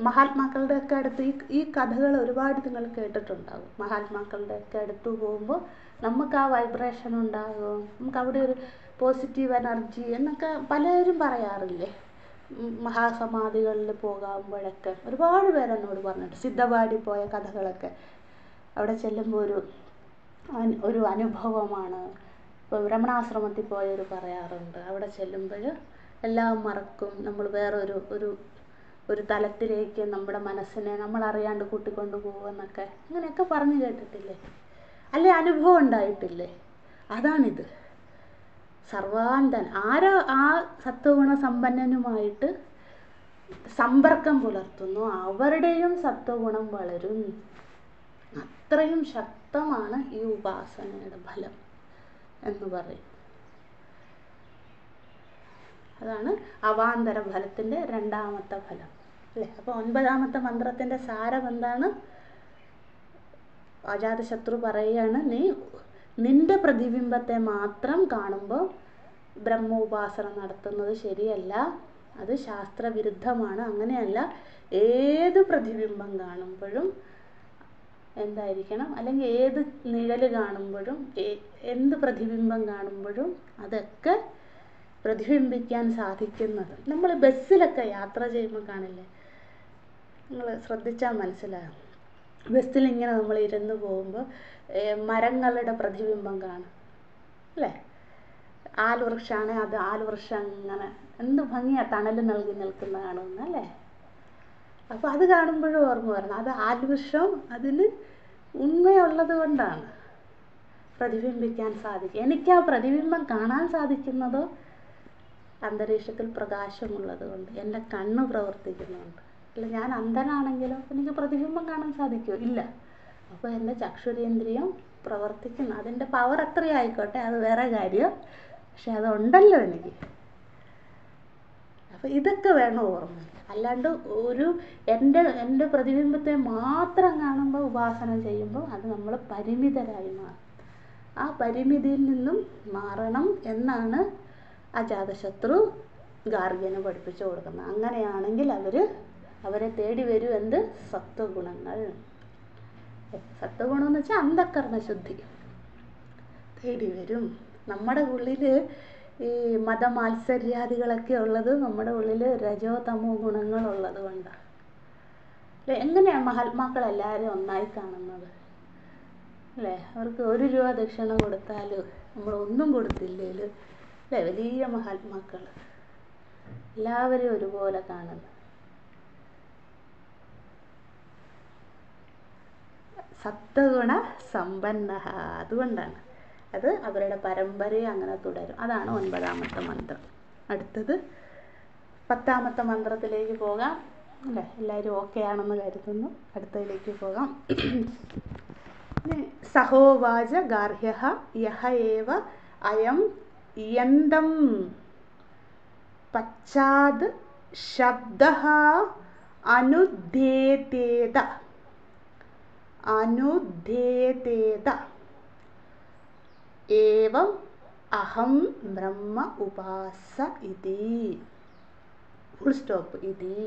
മഹാത്മാക്കളുടെ ഒക്കെ അടുത്ത് ഈ കഥകൾ ഒരുപാട് നിങ്ങൾ കേട്ടിട്ടുണ്ടാകും. മഹാത്മാക്കളുടെ ഒക്കെ അടുത്ത് പോകുമ്പോൾ നമുക്ക് ആ വൈബ്രേഷൻ ഉണ്ടാകും, നമുക്ക് അവിടെ ഒരു പോസിറ്റീവ് എനർജി എന്നൊക്കെ പലരും പറയാറില്ലേ. മഹാസമാധികളിൽ പോകുമ്പോഴൊക്കെ ഒരുപാട് പേരെന്നോട് പറഞ്ഞിട്ട്, സിദ്ധവാടി പോയ കഥകളൊക്കെ അവിടെ ചെല്ലുമ്പോൾ ഒരു അനുഭവമാണ്. ഇപ്പോൾ രമണാശ്രമത്തിൽ പോയവർ പറയാറുണ്ട്, അവിടെ ചെല്ലുമ്പോൾ എല്ലാം മറക്കും, നമ്മൾ വേറെ ഒരു തലത്തിലേക്ക് നമ്മുടെ മനസ്സിനെ നമ്മളറിയാണ്ട് കൂട്ടിക്കൊണ്ട് പോകുമെന്നൊക്കെ അങ്ങനെയൊക്കെ പറഞ്ഞു കേട്ടിട്ടില്ലേ, അല്ലെ അനുഭവം ഉണ്ടായിട്ടില്ലേ? അതാണിത്. സർവാന്തൻ ആരോ ആ സത്വഗുണ സമ്പന്നനുമായിട്ട് സമ്പർക്കം പുലർത്തുന്നു അവരുടെയും സത്വഗുണം വളരും. അത്രയും ശക്തമാണ് ഈ ഉപാസനയുടെ ഫലം എന്ന് പറയും. അതാണ് അവാന്തര ഫലത്തിൻ്റെ രണ്ടാമത്തെ ഫലം അല്ലേ. അപ്പോൾ 9ാമത്തെ മന്ത്രത്തിൻ്റെ സാരം എന്താണ്? അജാതശത്രു പറയുകയാണ്, നിന്റെ പ്രതിബിംബത്തെ മാത്രം കാണുമ്പോൾ ബ്രഹ്മോപാസന നടത്തുന്നത് ശരിയല്ല, അത് ശാസ്ത്രവിരുദ്ധമാണ്. അങ്ങനെയല്ല, ഏത് പ്രതിബിംബം കാണുമ്പോഴും എന്തായിരിക്കണം, അല്ലെങ്കിൽ ഏത് നിഴൽ കാണുമ്പോഴും എന്ത് പ്രതിബിംബം കാണുമ്പോഴും അതൊക്കെ പ്രതിബിംബിക്കാൻ സാധിക്കുന്നത്. നമ്മൾ ബസ്സിലൊക്കെ യാത്ര ചെയ്യുമ്പോൾ കാണില്ലേ, നിങ്ങൾ ശ്രദ്ധിച്ചാൽ മനസ്സിലാകും. ബസ്സിലിങ്ങനെ നമ്മൾ ഇരുന്ന് പോകുമ്പോൾ മരങ്ങളുടെ പ്രതിബിംബം കാണും അല്ലേ. ആൽവൃക്ഷമാണെങ്കിൽ അത് ആൽവൃക്ഷം അങ്ങനെ എന്ത് ഭംഗിയാണ് തണൽ നൽകി നിൽക്കുന്ന കാണുന്നത് അല്ലേ. അപ്പോൾ അത് കാണുമ്പോഴും ഓർമ്മ വരണം, അത് ആൽവൃക്ഷം അതിന് ഉണ്മയുള്ളത് കൊണ്ടാണ് പ്രതിബിംബിക്കാൻ സാധിക്കും. എനിക്ക് ആ പ്രതിബിംബം കാണാൻ സാധിക്കുന്നതോ അന്തരീക്ഷത്തിൽ പ്രകാശമുള്ളത് കൊണ്ട്, എൻ്റെ കണ്ണ് പ്രവർത്തിക്കുന്നുണ്ട്. അല്ല, ഞാൻ അന്ധനാണെങ്കിലോ എനിക്ക് പ്രതിബിംബം കാണാൻ സാധിക്കുമോ? ഇല്ല. അപ്പോൾ എൻ്റെ ചക്ഷുരേന്ദ്രിയം പ്രവർത്തിക്കുന്നു. അതിൻ്റെ പവർ എത്രയായിക്കോട്ടെ, അത് വേറെ കാര്യം, പക്ഷെ അതുണ്ടല്ലോ എനിക്ക്. അപ്പോൾ ഇതൊക്കെ വേണം ഓർമ്മ. അല്ലാണ്ട് എൻ്റെ പ്രതിബിംബത്തെ മാത്രം കാണുമ്പോൾ ഉപാസന ചെയ്യുമ്പോൾ അത് നമ്മൾ പരിമിതരായി മാറും. ആ പരിമിതിയിൽ നിന്നും മാറണം എന്നാണ് അജാതശത്രു ഗാർഗ്യന് പഠിപ്പിച്ചു കൊടുക്കുന്നത്. അങ്ങനെയാണെങ്കിൽ അവരെ തേടി വരും എന്ത്? സത്വഗുണങ്ങൾ. സത്വഗുണം എന്ന് വെച്ചാൽ അന്ധക്കരണശുദ്ധി തേടി വരും. നമ്മുടെ ഉള്ളിൽ ഈ മതമാത്സര്യാദികളൊക്കെ ഉള്ളത് നമ്മുടെ ഉള്ളിൽ രജോ തമോ ഗുണങ്ങളുള്ളത് കൊണ്ടാണ് അല്ലേ. എങ്ങനെയാണ് മഹാത്മാക്കളെല്ലാവരും ഒന്നായി കാണുന്നത് അല്ലേ? അവർക്ക് 1 രൂപ ദക്ഷിണ കൊടുത്താൽ നമ്മളൊന്നും കൊടുത്തില്ലേൽ അല്ലേ, വലിയ മഹാത്മാക്കൾ എല്ലാവരും ഒരുപോലെ കാണുന്നു. സത്വഗുണ സമ്പന്ന, അതുകൊണ്ടാണ് അത് അവരുടെ പരമ്പരയെ അങ്ങനെ തുടരും. അതാണ് 9ാമത്തെ മന്ത്രം. അടുത്തത് 10ാമത്തെ മന്ത്രത്തിലേക്ക് പോകാം അല്ലേ. എല്ലാവരും ഓക്കെ ആണെന്ന് കരുതുന്നു. അടുത്തതിലേക്ക് പോകാം. സഹോവാച ഗാർഹ്യഃ യഹ ഏവ അയം യന്തം പശ്ചാത് ശബ്ദഃ അനുദ്ധ്യേതേത ഏവം അഹം ബ്രഹ്മ ഉപാസ ഇതി. Full stop. ഇതി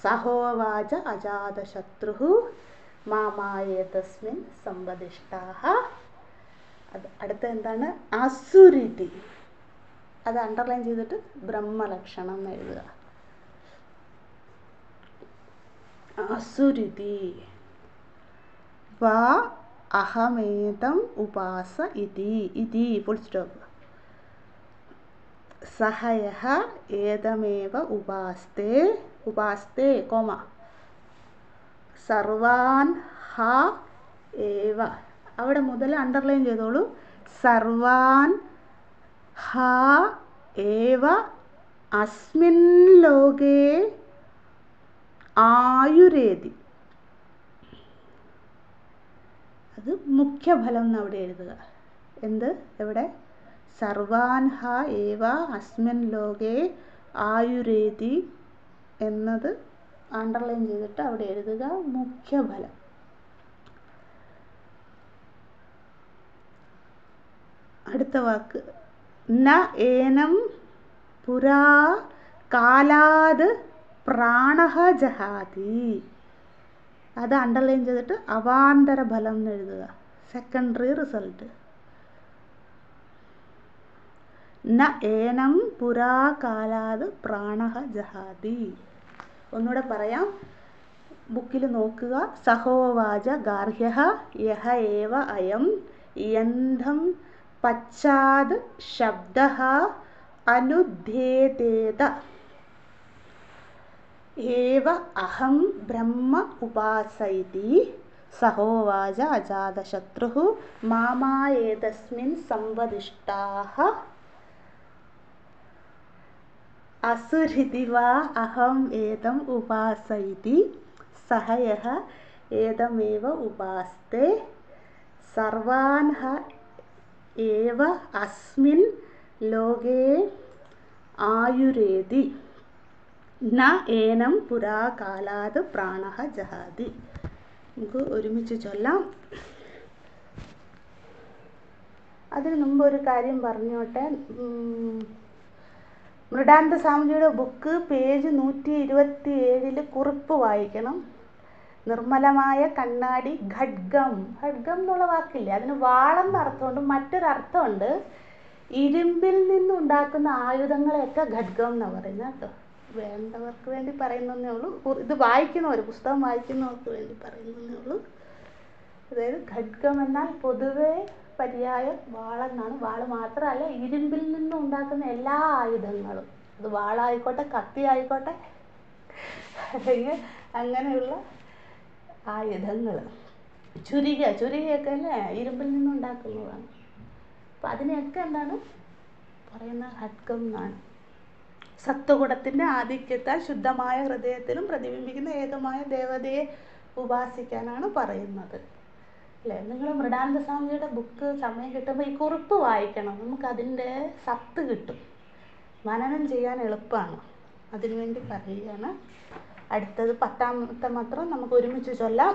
സഹോവാച അജാതശത്രുഃ മാമായേതസ്മിൻ സമ്പദിഷ്ടാഃ. അടുത്ത എന്താണ്? അസുരിതി. അത് അണ്ടർലൈൻ ചെയ്തിട്ട് ബ്രഹ്മലക്ഷണം എന്ന് എഴുതുക. അസുരിതി വാ അഹമേതം ഉപാസ ഇതി ഫുൾ സ്റ്റോപ്പ്. സഹ യഃ ഏതമേവ ഉപാസ്തേ കോമ സർവാൻ ഹ ഏവ. അവിടെ മുതൽ അണ്ടർലൈൻ ചെയ്തോളൂ. സർവാൻ ഹ ഏവ അസ്മിൻ ലോകേ ആയുരേതി. അത് മുഖ്യഫലം എന്ന് അവിടെ എഴുതുക. എന്ത് എവിടെ? സർവാൻ ഹ ഏവ അസ്മിൻ ലോകേ ആയുരേതി എന്നത് അണ്ടർലൈൻ ചെയ്തിട്ട് അവിടെ എഴുതുക മുഖ്യഫലം. അടുത്ത വാക്ക് ന ഏനം പുരാ കാലാത് പ്രാണഃ ജഹാതി. അത് അണ്ടർലൈൻ ചെയ്തിട്ട് അവാന്തര ഫലം എന്ന് എഴുതുക, സെക്കൻഡറി റിസൾട്ട്. ന ഏനം പുരാ കാലാത് പ്രാണഃ ജഹാതി. ഒന്നുകൂടെ പറയാം, ബുക്കിൽ നോക്കുക. സഹോവാച ഗാർഹ്യഃ യഃ ഏവ അയം യന്ധം പശ്ചാത് ശബ്ദഃ അനുദ്ധ്യേതേത ഏവ അഹം ബ്രഹ്മ ഉപാസയിതി. സഹോവാച അജാതശത്രുഃ മാമായേതസ്മിൻ സംവദിഷ്ടാഃ അസുരിതി വാ അഹം ഏതം ഉപാസയിതി. സഹ യഃ ഏതമേവ ഉപാസ്തേ സർവാൻ ഹ ഏവ അസ്മിൻ ലോകേ ആയുരേതി. ന ഏനം പുരാ കാലാത് പ്രാണഃ ജഹാതി. നമുക്ക് ഒരുമിച്ച് ചൊല്ലാം. അതിന് മുമ്പ് ഒരു കാര്യം പറഞ്ഞോട്ടെ. മൃഡാനന്ദ സ്വാമിജിയുടെ ബുക്ക് പേജ് 127 കുറിപ്പ് വായിക്കണം. നിർമ്മലമായ കണ്ണാടി ഖഡ്ഗം. ഖഡ്ഗം എന്നുള്ള വാക്കില്ലേ, അതിന് വാളെന്ന അർത്ഥമുണ്ട്, മറ്റൊരർത്ഥമുണ്ട് ഇരുമ്പിൽ നിന്നുണ്ടാക്കുന്ന ആയുധങ്ങളെയൊക്കെ ഖഡ്ഗം എന്നാണ് പറയുന്നത് കേട്ടോ. വേണ്ടവർക്ക് വേണ്ടി പറയുന്നതേ ഉള്ളൂ. ഇത് വായിക്കുന്നവർ, പുസ്തകം വായിക്കുന്നവർക്ക് വേണ്ടി പറയുന്നതേ ഉള്ളൂ. അതായത് ഖഡ്ഗം എന്നാൽ പൊതുവെ പര്യായം വാളെന്നാണ്. വാള് മാത്രമല്ല, ഇരുമ്പിൽ നിന്നും ഉണ്ടാക്കുന്ന എല്ലാ ആയുധങ്ങളും, അത് വാളായിക്കോട്ടെ കത്തി ആയിക്കോട്ടെ അല്ലെങ്കിൽ അങ്ങനെയുള്ള ആയുധങ്ങൾ. ചുരികയൊക്കെ അല്ലേ ഇരുമ്പിൽ നിന്നും ഉണ്ടാക്കുന്നതാണ്. അപ്പം അതിനെയൊക്കെ എന്താണ് പറയുന്നത്? ഖഡ്ഗം എന്നാണ്. സത്വഗുണത്തിൻ്റെ ആധിക്യത്താൽ ശുദ്ധമായ ഹൃദയത്തിലും പ്രതിബിംബിക്കുന്ന ഏകമായ ദേവതയെ ഉപാസിക്കാനാണ് പറയുന്നത് അല്ലേ. നിങ്ങൾ മൃഡാനന്ദ സ്വാമിജിയുടെ ബുക്ക് സമയം കിട്ടുമ്പോൾ ഈ കുറിപ്പ് വായിക്കണം. നമുക്കതിൻ്റെ സത്ത് കിട്ടും, മനനം ചെയ്യാൻ എളുപ്പമാണ്. അതിനുവേണ്ടി പറയുകയാണ്. അടുത്തത് 10ാമത്തെ മന്ത്രം നമുക്ക് ഒരുമിച്ച് ചൊല്ലാം.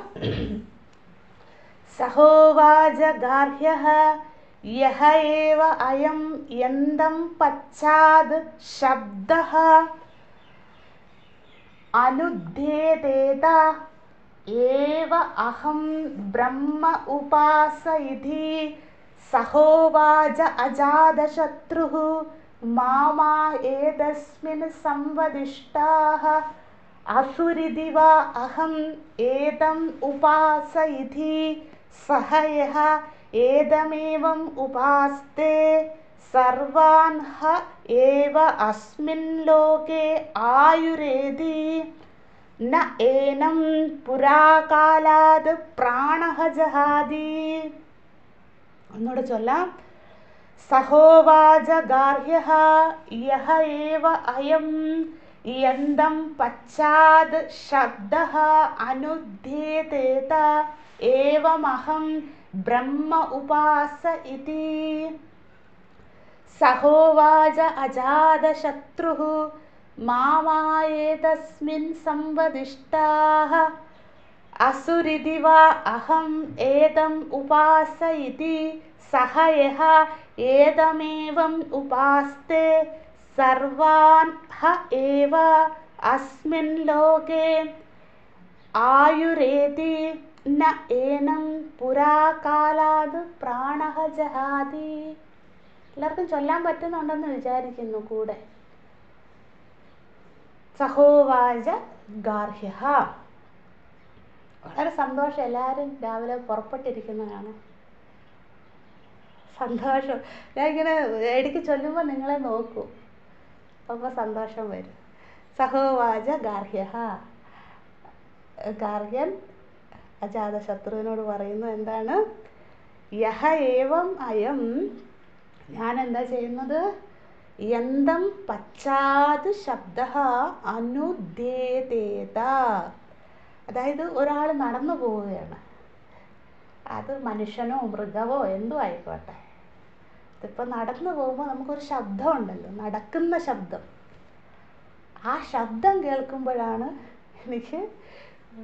സഹോവാച ഗാർഹ്യഃ യഃ ഏവ അയം യന്തം പശ്ചാത് ശബ്ദഃ അനുദ്ധ്യേതേത ഏവ അഹം ബ്രഹ്മ ഉപാസയിതി. സഹോവാച അജാതശത്രുഃ മാമാ ഏതസ്മിൻ സംവദിഷ്ടാഃ അസുരിതി വാ അഹം ഏതം ഉപാസയിതി. സഹ യഃ ഏതമേവം ഉപാസ്തേ സർവാൻ ഹ ഏവ അസ്മിൻ ലോകേ ആയുരേതി. ന ഏനം പുരാ കാലാത് പ്രാണഃ ജഹാതി. ഒന്നുകൂടെ ചൊല്ലാം. സഹോവാച ഗാർഹ്യഃ യഃ ഏവ അയം യന്തം പശ്ചാത് ശബ്ദഃ അനുദ്ധ്യേതേത ഏവമഹം ബ്രഹ്മ ഉപാസയിതി. സഹോവാച അജാതശത്രുഃ മാമായേതസ്മിൻ സംവദിഷ്ടാഃ അസുരിതി വാ അഹം ഏതം ഉപാസയിതി. സഹ യഃ ഏതമേവം ഉപാസ്തേ സർവാൻ ഹ ഏവ അസ്മിൻ ലോകേ ആയുരേതി. ന ഏനം പുരാ കാലാത് പ്രാണഃ ജഹാതി. എല്ലാവർക്കും ചൊല്ലാൻ പറ്റുന്നുണ്ടെന്ന് വിചാരിക്കുന്നു കൂടെ. സഹോവാച ഗാർഹ്യഃ വളരെ സന്തോഷം. എല്ലാവരും രാവിലെ പുറപ്പെട്ടിരിക്കുന്നതാണ്. സന്തോഷം. ഞാൻ ഇങ്ങനെ ഇടയ്ക്ക് ചൊല്ലുമ്പോൾ നിങ്ങളെ നോക്കൂ, അപ്പോൾ സന്തോഷം വരും. സഹോവാച ഗാർഹ്യ, ഗാർഹ്യൻ അജാതശത്രുവിനോട് പറയുന്നു എന്താണ്? യഹ ഏവം അയം, ഞാൻ എന്താ ചെയ്യുന്നത്? യന്തം പശ്ചാത് ശബ്ദ അനുദ്യേതേത. അതായത് ഒരാൾ നടന്നു പോവുകയാണ്, അത് മനുഷ്യനോ മൃഗവോ എന്തോ ആയിക്കോട്ടെ. ഇതിപ്പോൾ നടന്നു പോകുമ്പോൾ നമുക്കൊരു ശബ്ദം ഉണ്ടല്ലോ, നടക്കുന്ന ശബ്ദം. ആ ശബ്ദം കേൾക്കുമ്പോഴാണ് എനിക്ക്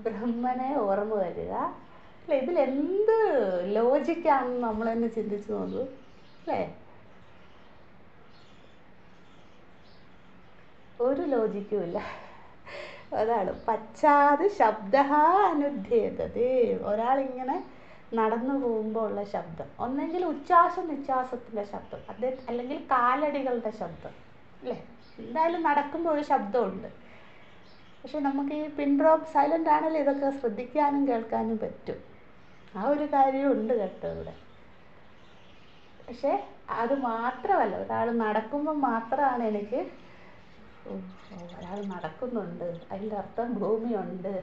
ബ്രഹ്മനെ ഓർമ്മ വരിക. അല്ലേ, ഇതിലെന്ത് ലോജിക്കാണെന്ന് നമ്മൾ തന്നെ ചിന്തിച്ച് നോക്കൂ അല്ലേ? ഒരു ലോജിക്കും ഇല്ല. അതാണ് പശ്ചാത് ശബ്ദ അനുദ്യേതത്. ഒരാളിങ്ങനെ നടന്നു പോകുമ്പോൾ ഉള്ള ശബ്ദം, ഒന്നെങ്കിൽ ഉച്ഛ്വാസ നിശ്വാസത്തിൻ്റെ ശബ്ദം, അല്ലെങ്കിൽ കാലടികളുടെ ശബ്ദം അല്ലേ? എന്തായാലും നടക്കുമ്പോൾ ഒരു ശബ്ദമുണ്ട്. പക്ഷെ നമുക്ക് ഈ പിൻ ഡ്രോപ്പ് സൈലൻ്റ് ആണല്ലോ, ഇതൊക്കെ ശ്രദ്ധിക്കാനും കേൾക്കാനും പറ്റും. ആ ഒരു കാര്യമുണ്ട് കേട്ടോ ഇവിടെ. പക്ഷെ അത് മാത്രമല്ല, ഒരാൾ നടക്കുമ്പോൾ മാത്രമാണ് എനിക്ക് ഒരാൾ നടക്കുന്നുണ്ട്, അതിൻ്റെ അർത്ഥം ഭൂമിയുണ്ട്,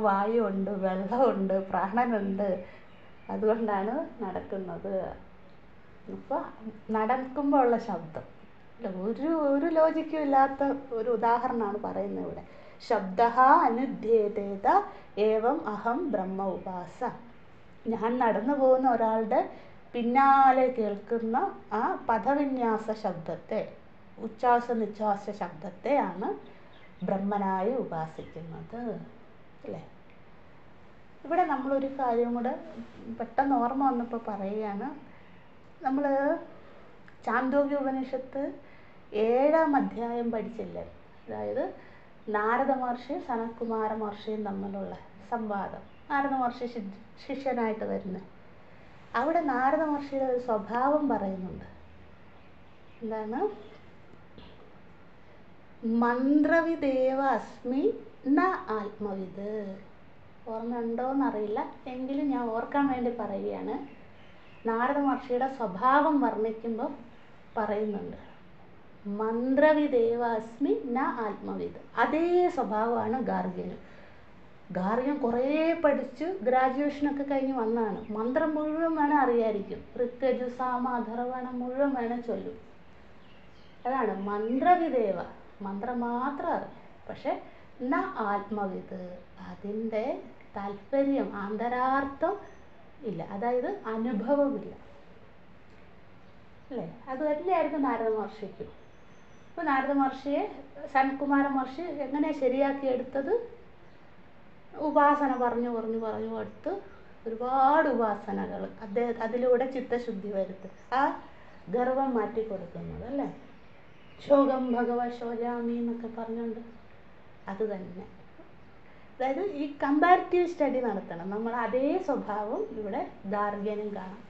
വായുണ്ട്, വെള്ളമുണ്ട്, പ്രാണനുണ്ട്, അതുകൊണ്ടാണ് നടക്കുന്നത്. അപ്പോൾ നടക്കുമ്പോൾ ഉള്ള ശബ്ദം ഒരു ലോജിക്കും ഇല്ലാത്ത ഒരു ഉദാഹരണമാണ് പറയുന്നത് ഇവിടെ. ശബ്ദ അനുദ്യേതേത ഏവം അഹം ബ്രഹ്മ ഉപാസ. ഞാൻ നടന്നു പോകുന്ന ഒരാളുടെ പിന്നാലെ കേൾക്കുന്ന ആ പദവിന്യാസ ശബ്ദത്തെ, ഉച്ഛ്വാസ നിശ്വാസ ശബ്ദത്തെയാണ് ബ്രഹ്മനായി ഉപാസിക്കുന്നത് അല്ലേ? ഇവിടെ നമ്മളൊരു കാര്യം കൂടെ പെട്ടെന്ന് ഓർമ്മ വന്നപ്പോൾ പറയുകയാണ്. നമ്മൾ ചാന്തോക്യ ഉപനിഷത്ത് 7-ാം അധ്യായം പഠിച്ചില്ലേ? അതായത് നാരദ മഹർഷി സനത്കുമാര മഹർഷിയും തമ്മിലുള്ള സംവാദം. നാരദ മഹർഷി ശിഷ്യനായിട്ട് വരുന്നത്. അവിടെ നാരദ മഹർഷിയുടെ ഒരു സ്വഭാവം പറയുന്നുണ്ട്. എന്താണ്? മന്ത്രവിദേവ അസ്മി ന ആത്മവിത്. ഓർമ്മ ഉണ്ടോയെന്നറിയില്ല, എങ്കിലും ഞാൻ ഓർക്കാൻ വേണ്ടി പറയുകയാണ്. നാരദ മഹർഷിയുടെ സ്വഭാവം വർണ്ണിക്കുമ്പോൾ പറയുന്നുണ്ട്, മന്ത്രവിദേവ അസ്മി ന ആത്മവിത്. അതേ സ്വഭാവമാണ് ഗാർഗ്യന്. ഗാർഗ്യൻ കുറേ പഠിച്ച് ഗ്രാജുവേഷനൊക്കെ കഴിഞ്ഞ് വന്നതാണ്. മന്ത്രം മുഴുവൻ വേണം അറിയായിരിക്കും. ഋഗ്യജു സാമ അഥർവണം മുഴുവൻ വേണം ചൊല്ലും. അതാണ് മന്ത്രവിദേവ, മന്ത്രം മാത്രം അറിയാം. പക്ഷെ ന ആത്മവിത്, അതിൻ്റെ താല്പര്യം, ആന്തരാർത്ഥം ഇല്ല, അതായത് അനുഭവമില്ല അല്ലേ? അത് തന്നെയായിരുന്നു നാരദ മഹർഷിക്കും. അപ്പോൾ നാരദ മഹർഷിയെ സനത്കുമാര മഹർഷി എങ്ങനെയാണ് ശരിയാക്കി എടുത്തത്? ഉപാസന പറഞ്ഞു കൊടുത്ത് ഒരുപാട് ഉപാസനകൾ അതിലൂടെ ചിത്തശുദ്ധി വരുത്തുക, ആ ഗർവം മാറ്റി കൊടുക്കുന്നത് അല്ലേ? ശോകം ഭഗവ ശോചാമി എന്നൊക്കെ പറഞ്ഞുകൊണ്ട് അത് തന്നെ. അതായത് ഈ കമ്പാരിറ്റീവ് സ്റ്റഡി നടത്തണം നമ്മൾ. അതേ സ്വഭാവം ഇവിടെ ഗാർഗ്യനും കാണാം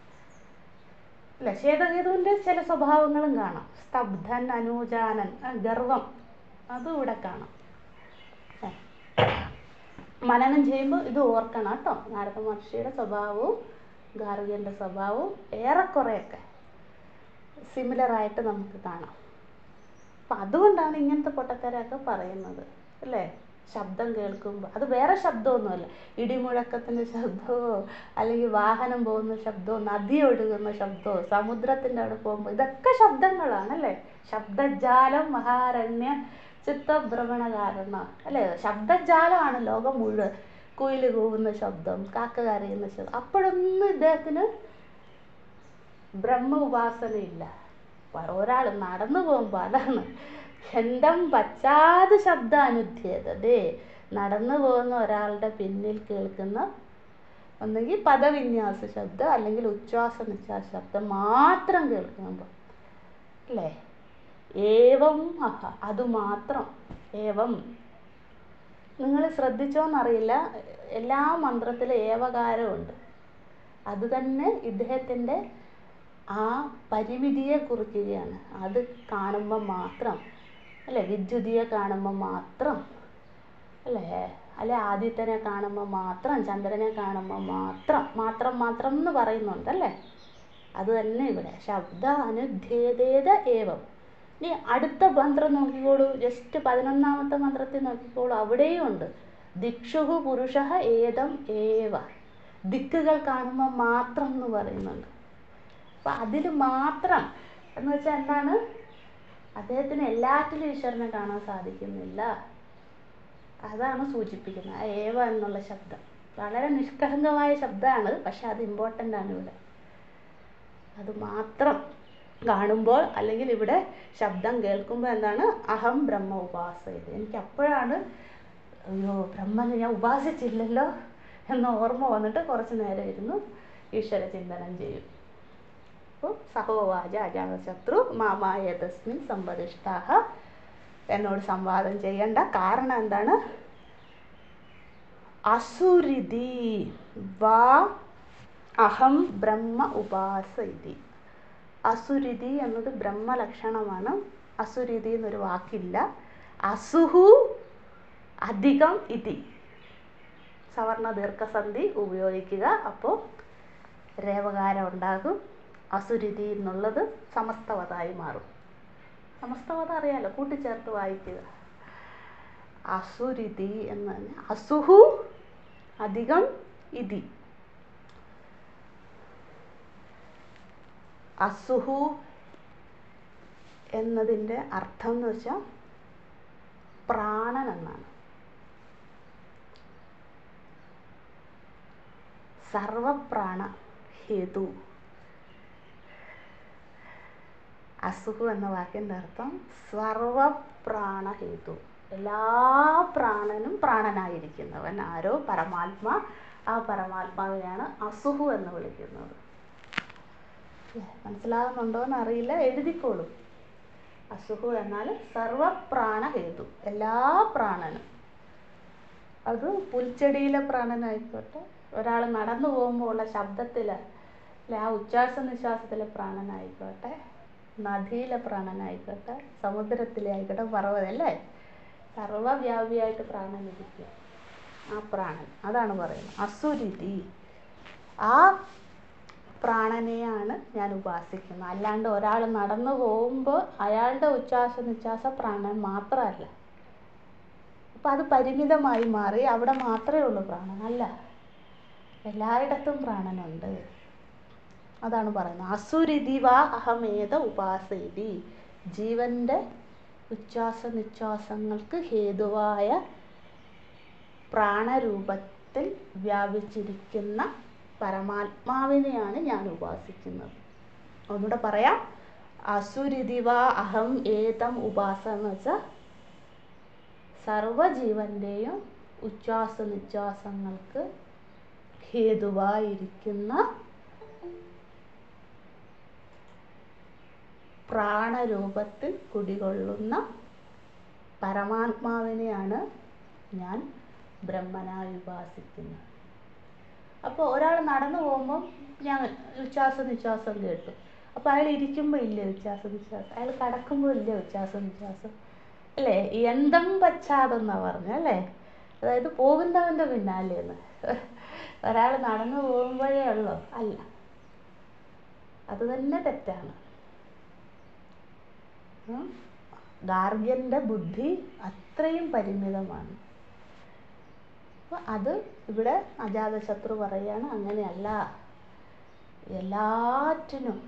അല്ല, ശ്വേതകേതുവിൻ്റെ ചില സ്വഭാവങ്ങളും കാണാം. സ്തബ്ധൻ, അനൂജാനൻ, ഗർവം, അതും ഇവിടെ കാണാം. മനനം ചെയ്യുമ്പോൾ ഇത് ഓർക്കണം കേട്ടോ. നാരദ മഹർഷിയുടെ സ്വഭാവവും ഗാർഗ്യൻ്റെ സ്വഭാവവും ഏറെക്കുറെയൊക്കെ സിമിലറായിട്ട് നമുക്ക് കാണാം. അപ്പം അതുകൊണ്ടാണ് ഇങ്ങനത്തെ പൊട്ടത്തരൊക്കെ പറയുന്നത് അല്ലേ? ശബ്ദം കേൾക്കുമ്പോൾ അത് വേറെ ശബ്ദമൊന്നുമല്ല, ഇടിമുഴക്കത്തിൻ്റെ ശബ്ദമോ അല്ലെങ്കിൽ വാഹനം പോകുന്ന ശബ്ദമോ നദി ഒഴുകുന്ന ശബ്ദമോ സമുദ്രത്തിൻ്റെ അവിടെ പോകുമ്പോൾ, ഇതൊക്കെ ശബ്ദങ്ങളാണല്ലേ? ശബ്ദജാലം മഹാരണ്യ ചിത്തഭ്രമണ കാരണം അല്ലേ? ശബ്ദജാലമാണ് ലോകം മുഴുവൻ. കുയിൽ കൂവുന്ന ശബ്ദം, കാക്ക കരയുന്ന ശബ്ദം. അപ്പോഴൊന്നും ഇദ്ദേഹത്തിന് ബ്രഹ്മ ഉപാസനയില്ല. ഒരാൾ നടന്നു പോകുമ്പോൾ അതാണ് ഖണ്ഡം പശ്ചാത് ശബ്ദ അനുദ്യേതതേ. നടന്നു പോകുന്ന ഒരാളുടെ പിന്നിൽ കേൾക്കുന്ന ഒന്നെങ്കിൽ പദവിന്യാസ ശബ്ദം അല്ലെങ്കിൽ ഉച്ഛ്വാസ നിശ്വാസ ശബ്ദം മാത്രം കേൾക്കുമ്പോൾ അല്ലേ? ഏവം അഹ, അതുമാത്രം. ഏവം നിങ്ങൾ ശ്രദ്ധിച്ചോന്നറിയില്ല, എല്ലാ മന്ത്രത്തിലും ഏവകാരമുണ്ട്. അത് തന്നെ ഇദ്ദേഹത്തിൻ്റെ ആ പരിമിതിയെ കുറിക്കുകയാണ്. അത് കാണുമ്പോൾ മാത്രം അല്ലേ? വിദ്യുതിയെ കാണുമ്പോൾ മാത്രം അല്ലേ? അല്ലെ ആദിത്യനെ കാണുമ്പോൾ മാത്രം, ചന്ദ്രനെ കാണുമ്പോൾ മാത്രം എന്ന് പറയുന്നുണ്ടല്ലേ. അത് തന്നെ ഇവിടെ ശബ്ദ അനുധ്യേതേത ഏവം. ഇനി അടുത്ത മന്ത്രം നോക്കിക്കോളൂ, ജസ്റ്റ് 11ാമത്തെ മന്ത്രത്തിൽ നോക്കിക്കോളൂ, അവിടെയും ഉണ്ട് ദിക്ഷുഹു പുരുഷ ഏതം ഏവ. ദിക്കുകൾ കാണുമ്പോൾ മാത്രം എന്ന് പറയുന്നുണ്ട്. അപ്പം അതിൽ മാത്രം എന്ന് വെച്ചാൽ എന്താണ്? അദ്ദേഹത്തിന് എല്ലാറ്റിലും ഈശ്വരനെ കാണാൻ സാധിക്കുന്നില്ല. അതാണ് സൂചിപ്പിക്കുന്നത് ആ ഏവ എന്നുള്ള ശബ്ദം. വളരെ നിഷ്കളങ്കമായ ശബ്ദമാണ്, പക്ഷെ അത് ഇമ്പോർട്ടൻ്റ് ആണ് ഇവിടെ. അത് മാത്രം കാണുമ്പോൾ അല്ലെങ്കിൽ ഇവിടെ ശബ്ദം കേൾക്കുമ്പോൾ എന്താണ്? അഹം ബ്രഹ്മ ഉപാസയത്. എനിക്ക് അപ്പോഴാണ് അയ്യോ ബ്രഹ്മനെ ഞാൻ ഉപാസിച്ചില്ലല്ലോ എന്ന ഓർമ്മ വന്നിട്ട് കുറച്ച് നേരം ഇരുന്നു ഈശ്വര ചിന്തനം ചെയ്യും. അപ്പോൾ സഹോവാച അജാതശത്രു മാമായ തസ്മിൻ സമ്പതിഷ്ഠാഹ. എന്നോട് സംവാദം ചെയ്യേണ്ട കാരണം എന്താണ്? അസുരിതി വാ അഹം ബ്രഹ്മ ഉപാസയിതി. അസുരിതി എന്നത് ബ്രഹ്മലക്ഷണമാണ്. അസുരിതി എന്നൊരു വാക്കില്ല. അസുഹു അധികം ഇതി. സവർണ ദീർഘസന്ധി ഉപയോഗിക്കുക, അപ്പോൾ രേവകാരം ഉണ്ടാകും. അസുരിതി എന്നുള്ളത് സമസ്തവതായി മാറും. സമസ്തവത അറിയാലോ, കൂട്ടിച്ചേർത്ത് വായിക്കുക. അസുരിതി എന്ന് പറഞ്ഞാൽ അസുഹു അധികം ഇതി. അസുഹു എന്നതിൻ്റെ അർത്ഥം എന്ന് വെച്ചാൽ പ്രാണൻ എന്നാണ്. സർവപ്രാണ ഹേതു. അസുഹു എന്ന വാക്കിൻ്റെ അർത്ഥം സർവപ്രാണഹേതു. എല്ലാ പ്രാണനും പ്രാണനായിരിക്കുന്നവൻ ആരോ പരമാത്മാ. ആ പരമാത്മാവിനെയാണ് അസുഹു എന്ന് വിളിക്കുന്നത്. മനസ്സിലാകുന്നുണ്ടോ എന്ന് അറിയില്ല, എഴുതിക്കോളൂ. അസുഹു എന്നാൽ സർവപ്രാണഹേതു, എല്ലാ പ്രാണനും. അത് പുൽച്ചെടിയിലെ പ്രാണനായിക്കോട്ടെ, ഒരാൾ നടന്നു പോകുമ്പോൾ ഉള്ള ശബ്ദത്തിൽ അല്ലെ ആ ഉച്ഛ്വാസ നിശ്വാസത്തിലെ പ്രാണനായിക്കോട്ടെ, നദിയിലെ പ്രാണനായിക്കോട്ടെ, സമുദ്രത്തിലെ ആയിക്കോട്ടെ, പർവ്വതല്ലേ, സർവവ്യാപിയായിട്ട് പ്രാണൻ ഇരിക്കുക. ആ പ്രാണൻ, അതാണ് പറയുന്നത് അസുരിതി. ആ പ്രാണനെയാണ് ഞാൻ ഉപാസിക്കുന്നത്. അല്ലാണ്ട് ഒരാൾ നടന്നു പോകുമ്പോൾ അയാളുടെ ഉച്ഛ്വാസ നിശ്വാസ പ്രാണൻ മാത്രമല്ല. അപ്പം അത് പരിമിതമായി മാറി അവിടെ മാത്രമേ ഉള്ളൂ പ്രാണൻ. അല്ല, എല്ലായിടത്തും പ്രാണനുണ്ട്. അതാണ് പറയുന്നത് അസുരിതി വാ അഹമേത ഉപാസയിതി. ജീവൻ്റെ ഉച്ഛ്വാസ നിശ്വാസങ്ങൾക്ക് ഹേതുവായ പ്രാണരൂപത്തിൽ വ്യാപിച്ചിരിക്കുന്ന പരമാത്മാവിനെയാണ് ഞാൻ ഉപാസിക്കുന്നത്. ഒന്നുകൂടെ പറയാം. അസുരിതി വാ അഹം ഏതം ഉപാസ എന്ന് വെച്ചാൽ സർവജീവന്റെയും ഉച്ഛ്വാസ നിശ്വാസങ്ങൾക്ക് ഹേതുവായിരിക്കുന്ന പ്രാണരൂപത്തിൽ കുടികൊള്ളുന്ന പരമാത്മാവിനെയാണ് ഞാൻ ബ്രഹ്മനായി ഉപാസിക്കുന്നത്. അപ്പോൾ ഒരാൾ നടന്നു പോകുമ്പം ഞാൻ ഉച്ഛ്വാസ നിശ്വാസം കേട്ടു. അപ്പോൾ അയാൾ ഇരിക്കുമ്പോൾ ഇല്ലേ ഉച്ഛ്വാസ നിശ്വാസം, അയാൾ കിടക്കുമ്പോൾ ഇല്ലേ ഉച്ഛ്വാസ നിശ്വാസം, അല്ലേ? യന്തം പശ്ചാത്തെന്നാണ് പറഞ്ഞല്ലേ, അതായത് പോകുന്നവൻ്റെ പിന്നാലെയെന്ന്. ഒരാൾ നടന്നു പോകുമ്പോഴേ ഉള്ളൂ, അല്ല, അത് തന്നെ തെറ്റാണ്. ഗാർഗ്യൻ്റെ ബുദ്ധി അത്രയും പരിമിതമാണ്. അപ്പോൾ അത് ഇവിടെ അജാതശത്രു പറയുകയാണ്, അങ്ങനെയല്ല. എല്ലാറ്റിനും,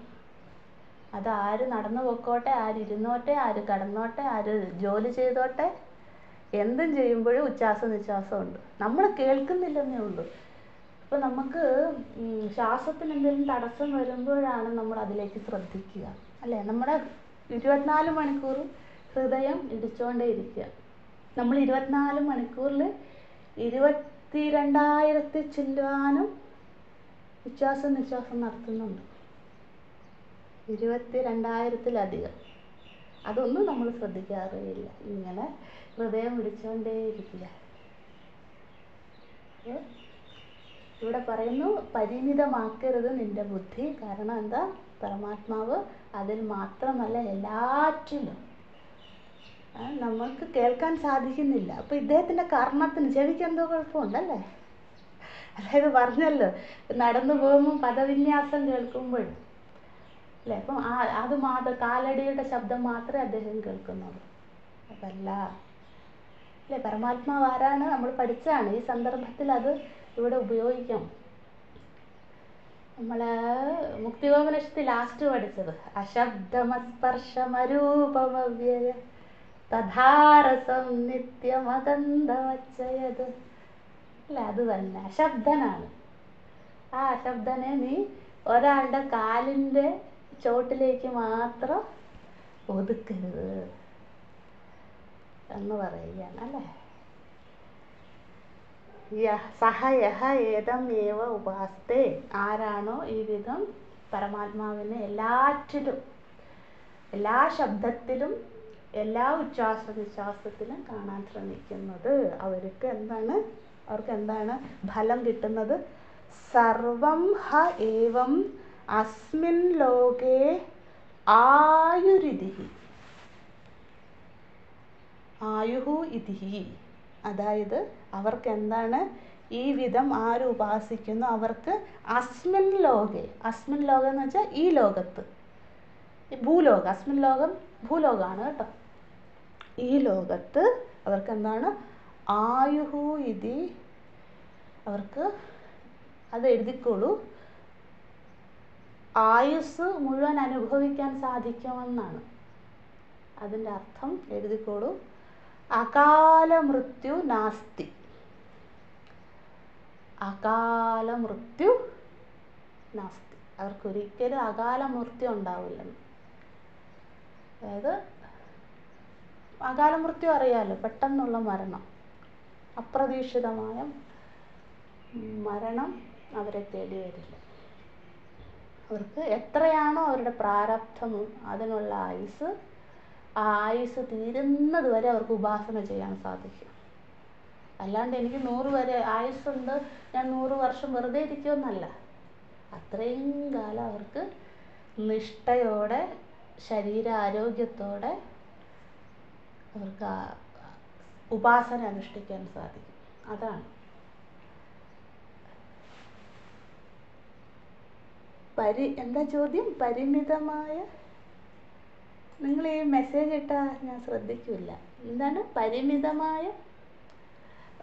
അത് ആര് നടന്നു പൊക്കോട്ടെ, ആരിരുന്നോട്ടെ, ആര് കടന്നോട്ടെ, ആര് ജോലി ചെയ്തോട്ടെ, എന്തും ചെയ്യുമ്പോഴും ഉച്ഛ്വാസ നിശ്വാസമുണ്ട്. നമ്മൾ കേൾക്കുന്നില്ലെന്നേ ഉള്ളൂ. അപ്പോൾ നമുക്ക് ശ്വാസത്തിന് എന്തെങ്കിലും തടസ്സം വരുമ്പോഴാണ് നമ്മൾ അതിലേക്ക് ശ്രദ്ധിക്കുക, അല്ലേ? നമ്മുടെ 24 മണിക്കൂർ ഹൃദയം ഇടിച്ചുകൊണ്ടേ ഇരിക്കുക. നമ്മൾ 24 മണിക്കൂറിൽ 22,000 ചില്ലാനും ഉച്ഛ്വാസ നിശ്വാസം നടത്തുന്നുണ്ട്. 22,000-ലധികം. അതൊന്നും നമ്മൾ ശ്രദ്ധിക്കാറില്ല. ഇങ്ങനെ ഹൃദയം ഇടിച്ചുകൊണ്ടേ ഇരിക്കുക. ഇവിടെ പറയുന്നു പരിമിതമാക്കരുത് നിന്റെ ബുദ്ധി. കാരണം എന്താ? പരമാത്മാവ് അതിൽ മാത്രമല്ല എല്ലാറ്റിലും. നമ്മൾക്ക് കേൾക്കാൻ സാധിക്കുന്നില്ല. അപ്പോൾ ഇദ്ദേഹത്തിൻ്റെ കർണത്തിന് ചെവിക്ക് എന്തോ കുഴപ്പമുണ്ടല്ലേ. അതായത് പറഞ്ഞല്ലോ, നടന്നു പോകുമ്പോൾ പദവിന്യാസം കേൾക്കുമ്പോൾ അല്ലേ, അപ്പം അത് മാത്രം കാലടിയുടെ ശബ്ദം മാത്രമേ അദ്ദേഹം കേൾക്കുന്നുള്ളൂ. അതല്ല അല്ലേ, പരമാത്മാവ് ആരാണ് നമ്മൾ പഠിച്ചതാണ്. ഈ സന്ദർഭത്തിൽ അത് ഇവിടെ ഉപയോഗിക്കാം. നമ്മൾ മുക്തികോപനിഷത്തിൽ ലാസ്റ്റ് പഠിച്ചത് അശബ്ദമസ്പർശമരൂപമവ്യയ തഥാരസം നിത്യമഗന്ധവച്ചയത് അല്ല, അത് തന്നെ അശബ്ദനാണ്. ആ അശബ്ദനെ നീ ഒരാളുടെ കാലിൻ്റെ ചോട്ടിലേക്ക് മാത്രം ഒതുക്കരുത് എന്ന് പറയുകയാണ് അല്ലേ. സഹ യഹ ഏതം ഏവ ഉപാസ്തേ, ആരാണോ ഈ വിധം പരമാത്മാവിനെ എല്ലാറ്റിലും, എല്ലാ ശബ്ദത്തിലും, എല്ലാ ഉച്ഛ്വാസ നിശ്വാസത്തിലും കാണാൻ ശ്രമിക്കുന്നത്, അവർക്ക് എന്താണ് ഫലം കിട്ടുന്നത്? സർവം ഹ ഏവം അസ്മിൻ ലോകേ ആയുരിതിഹി, ആയുഹു ഇതിഹി. അതായത് അവർക്ക് എന്താണ്, ഈ വിധം ആര് ഉപാസിക്കുന്നു അവർക്ക് അസ്മിൻ ലോകെ, അസ്മിൻ ലോകം എന്ന് വെച്ചാൽ ഈ ലോകത്ത്, ഈ ഭൂലോകം, അസ്മിൻ ലോകം ഭൂലോകമാണ് കേട്ടോ. ഈ ലോകത്ത് അവർക്ക് എന്താണ്, ആയുഹു ഇതി, അവർക്ക് അത് എഴുതിക്കോളൂ, ആയുസ് മുഴുവൻ അനുഭവിക്കാൻ സാധിക്കുമെന്നാണ് അതിൻ്റെ അർത്ഥം. എഴുതിക്കോളൂ, അകാല മൃത്യു നാസ്തി, അകാല മൃത്യു നാസ്തി, അവർക്കൊരിക്കലും അകാല മൃത്യു ഉണ്ടാവില്ലെന്ന്. അതായത് അകാല മൃത്യു അറിയാമല്ലോ, പെട്ടെന്നുള്ള മരണം, അപ്രതീക്ഷിതമായ മരണം അവരെ തേടി വരില്ല. അവർക്ക് എത്രയാണോ അവരുടെ പ്രാരബ്ധമോ അതിനുള്ള ആയുസ്, ആ ആയുസ് തീരുന്നത് വരെ അവർക്ക് ഉപാസന ചെയ്യാൻ സാധിക്കും. അല്ലാണ്ട് എനിക്ക് 100 വരെ ആയുസ്സുണ്ട്, ഞാൻ 100 വർഷം വെറുതെ ഇരിക്കുമെന്നല്ല. അത്രയും കാലം അവർക്ക് നിഷ്ഠയോടെ, ശരീരാരോഗ്യത്തോടെ അവർക്ക് ഉപാസന അനുഷ്ഠിക്കാൻ സാധിക്കും. അതാണ് എന്താ ചോദ്യം? പരിമിതമായ, നിങ്ങൾ ഈ മെസ്സേജ് ഇട്ടാൽ ഞാൻ ശ്രദ്ധിക്കില്ല. എന്താണ്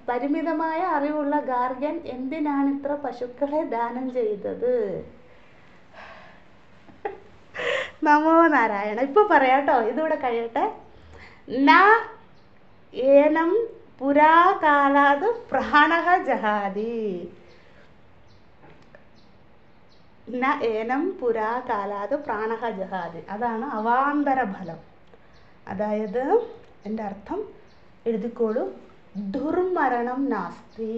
പരിമിതമായ അറിവുള്ള ഗാർഗ്യൻ എന്തിനാണ് ഇത്ര പശുക്കളെ ദാനം ചെയ്തത്? നമോ നാരായണ. ഇപ്പൊ പറയാട്ടോ, ഇതുകൂടെ കഴിയട്ടെ. ന ഏനം പുരാകാലാത് പ്രാണഃ ജഹാതി, ന ഏനം പുരാകാലാത് പ്രാണഃ ജഹാതി. അതാണ് അവാന്തര ഫലം. അതായത് എൻ്റെ അർത്ഥം എഴുതിക്കോളൂ, ദുർമരണം നാസ്തി,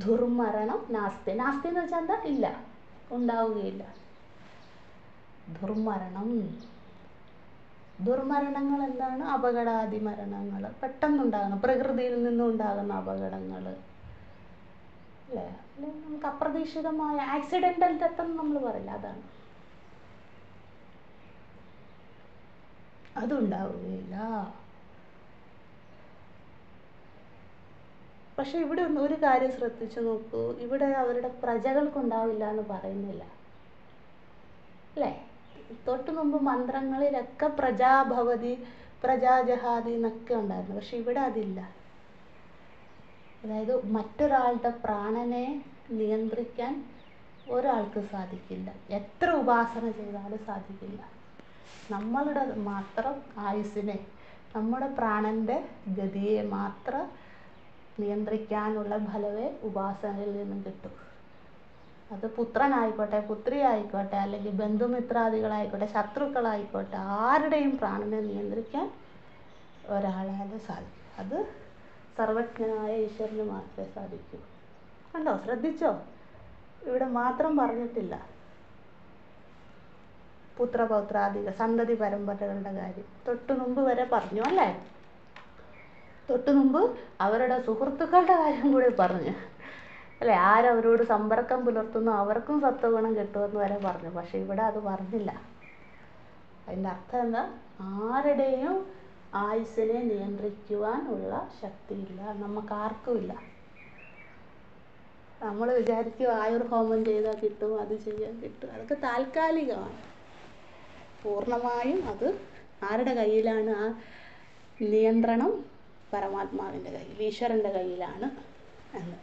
ദുർമരണം നാസ്തി. നാസ്തി എന്ന് വെച്ചാൽ എന്താ? ഇല്ല, ഉണ്ടാവുകയില്ല. ദുർമരണങ്ങൾ എന്താണ്? അപകടാദി മരണങ്ങൾ, പെട്ടെന്നുണ്ടാകുന്ന, പ്രകൃതിയിൽ നിന്നുണ്ടാകുന്ന അപകടങ്ങൾ അല്ലേ, നമുക്ക് അപ്രതീക്ഷിതമായ ആക്സിഡൻ്റൽ ഡെത്ത് എന്ന് നമ്മൾ പറയില്ല, അതാണ്. അതുണ്ടാവുകയില്ല. പക്ഷെ ഇവിടെ ഒരു കാര്യം ശ്രദ്ധിച്ചു നോക്കൂ, ഇവിടെ അവരുടെ പ്രജകൾക്കുണ്ടാവില്ല എന്ന് പറയുന്നില്ല അല്ലേ. തൊട്ടു മുമ്പ് മന്ത്രങ്ങളിലൊക്കെ പ്രജാഭവതി, പ്രജാജഹാതി എന്നൊക്കെ ഉണ്ടായിരുന്നു. പക്ഷെ ഇവിടെ അതില്ല. അതായത് മറ്റൊരാളുടെ പ്രാണനെ നിയന്ത്രിക്കാൻ ഒരാൾക്ക് സാധിക്കില്ല, എത്ര ഉപാസന ചെയ്താലും സാധിക്കില്ല. നമ്മളുടെ മാത്രം ആയുസ്സിനെ, നമ്മുടെ പ്രാണന്റെ ഗതിയെ മാത്രം നിയന്ത്രിക്കാനുള്ള ഫലമേ ഉപാസനയിൽ നിന്നും കിട്ടും. അത് പുത്രനായിക്കോട്ടെ, പുത്രി ആയിക്കോട്ടെ, അല്ലെങ്കിൽ ബന്ധുമിത്രാദികളായിക്കോട്ടെ, ശത്രുക്കളായിക്കോട്ടെ, ആരുടെയും പ്രാണനെ നിയന്ത്രിക്കാൻ ഒരാളാലും സാധിക്കും. അത് സർവജ്ഞനായ ഈശ്വരന് മാത്രമേ സാധിക്കൂ. കണ്ടോ, ശ്രദ്ധിച്ചോ, ഇവിടെ മാത്രം പറഞ്ഞിട്ടില്ല പുത്രപൗത്രാദികൾ, സന്തതി പരമ്പരകളുടെ കാര്യം തൊട്ടു മുമ്പ് വരെ പറഞ്ഞു അല്ലേ. തൊട്ടു മുമ്പ് അവരുടെ സുഹൃത്തുക്കളുടെ കാര്യം കൂടി പറഞ്ഞു അല്ലേ. ആരവരോട് സമ്പർക്കം പുലർത്തുന്നു അവർക്കും സത്വഗുണം കിട്ടുമെന്ന് വരെ പറഞ്ഞു. പക്ഷെ ഇവിടെ അത് പറഞ്ഞില്ല. അതിൻ്റെ അർത്ഥം എന്താ? ആരുടെയും ആയുസ്സിനെ നിയന്ത്രിക്കുവാൻ ഉള്ള ശക്തിയില്ല, നമുക്കാർക്കുമില്ല. നമ്മൾ വിചാരിക്കും ആയുർഹോമം ചെയ്താൽ കിട്ടും, അത് ചെയ്യാൻ കിട്ടും, അതൊക്കെ താൽക്കാലികമാണ്. പൂർണ്ണമായും അത് ആരുടെ കയ്യിലാണ്? ആ നിയന്ത്രണം പരമാത്മാവിൻ്റെ കയ്യിൽ, ഈശ്വരൻ്റെ കയ്യിലാണ് എന്ന്.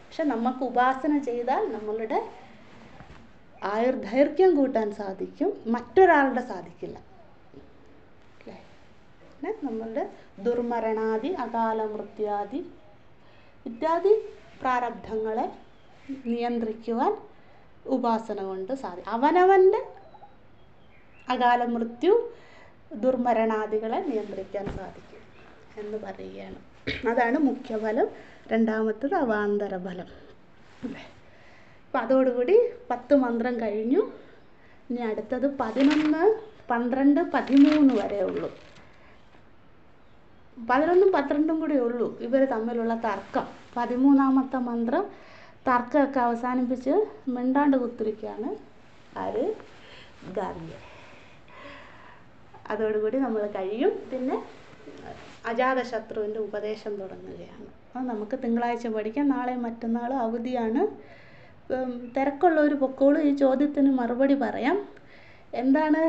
പക്ഷെ നമുക്ക് ഉപാസന ചെയ്താൽ നമ്മളുടെ ആയുർദൈർഘ്യം കൂട്ടാൻ സാധിക്കും, മറ്റൊരാളുടെ സാധിക്കില്ല. അല്ലേ? പിന്നെ നമ്മളുടെ ദുർമരണാദി, അകാല മൃത്യാദി ഇത്യാദി പ്രാരബ്ധങ്ങളെ നിയന്ത്രിക്കുവാൻ ഉപാസന കൊണ്ട് സാധിക്കും. അവനവൻ്റെ അകാല മൃത്യു, ദുർമരണാദികളെ നിയന്ത്രിക്കാൻ സാധിക്കും എന്ന് പറയുകയാണ്. അതാണ് മുഖ്യഫലം. രണ്ടാമത്തത് അവാന്തര ഫലം. അല്ലേ? അപ്പം അതോടുകൂടി 10 മന്ത്രം കഴിഞ്ഞു. ഇനി അടുത്തത് 11, 12, 13 വരെ ഉള്ളൂ. 11ഉം 12ഉം കൂടി ഉള്ളൂ ഇവർ തമ്മിലുള്ള തർക്കം. 13ാമത്തെ മന്ത്രം തർക്കമൊക്കെ അവസാനിപ്പിച്ച് മിണ്ടാണ്ട് കുത്തിരിക്കുകയാണ് ആര്? ഗാർഗ്യൻ. അതോടുകൂടി നമ്മൾ കഴിയും. പിന്നെ അജാതശത്രുവിൻ്റെ ഉപദേശം തുടങ്ങുകയാണ്. അത് നമുക്ക് തിങ്കളാഴ്ച പഠിക്കാം. നാളെ മറ്റന്നാൾ അവധിയാണ്. തിരക്കുള്ളവർ പൊക്കോളൂ. ഈ ചോദ്യത്തിന് മറുപടി പറയാം. എന്താണ്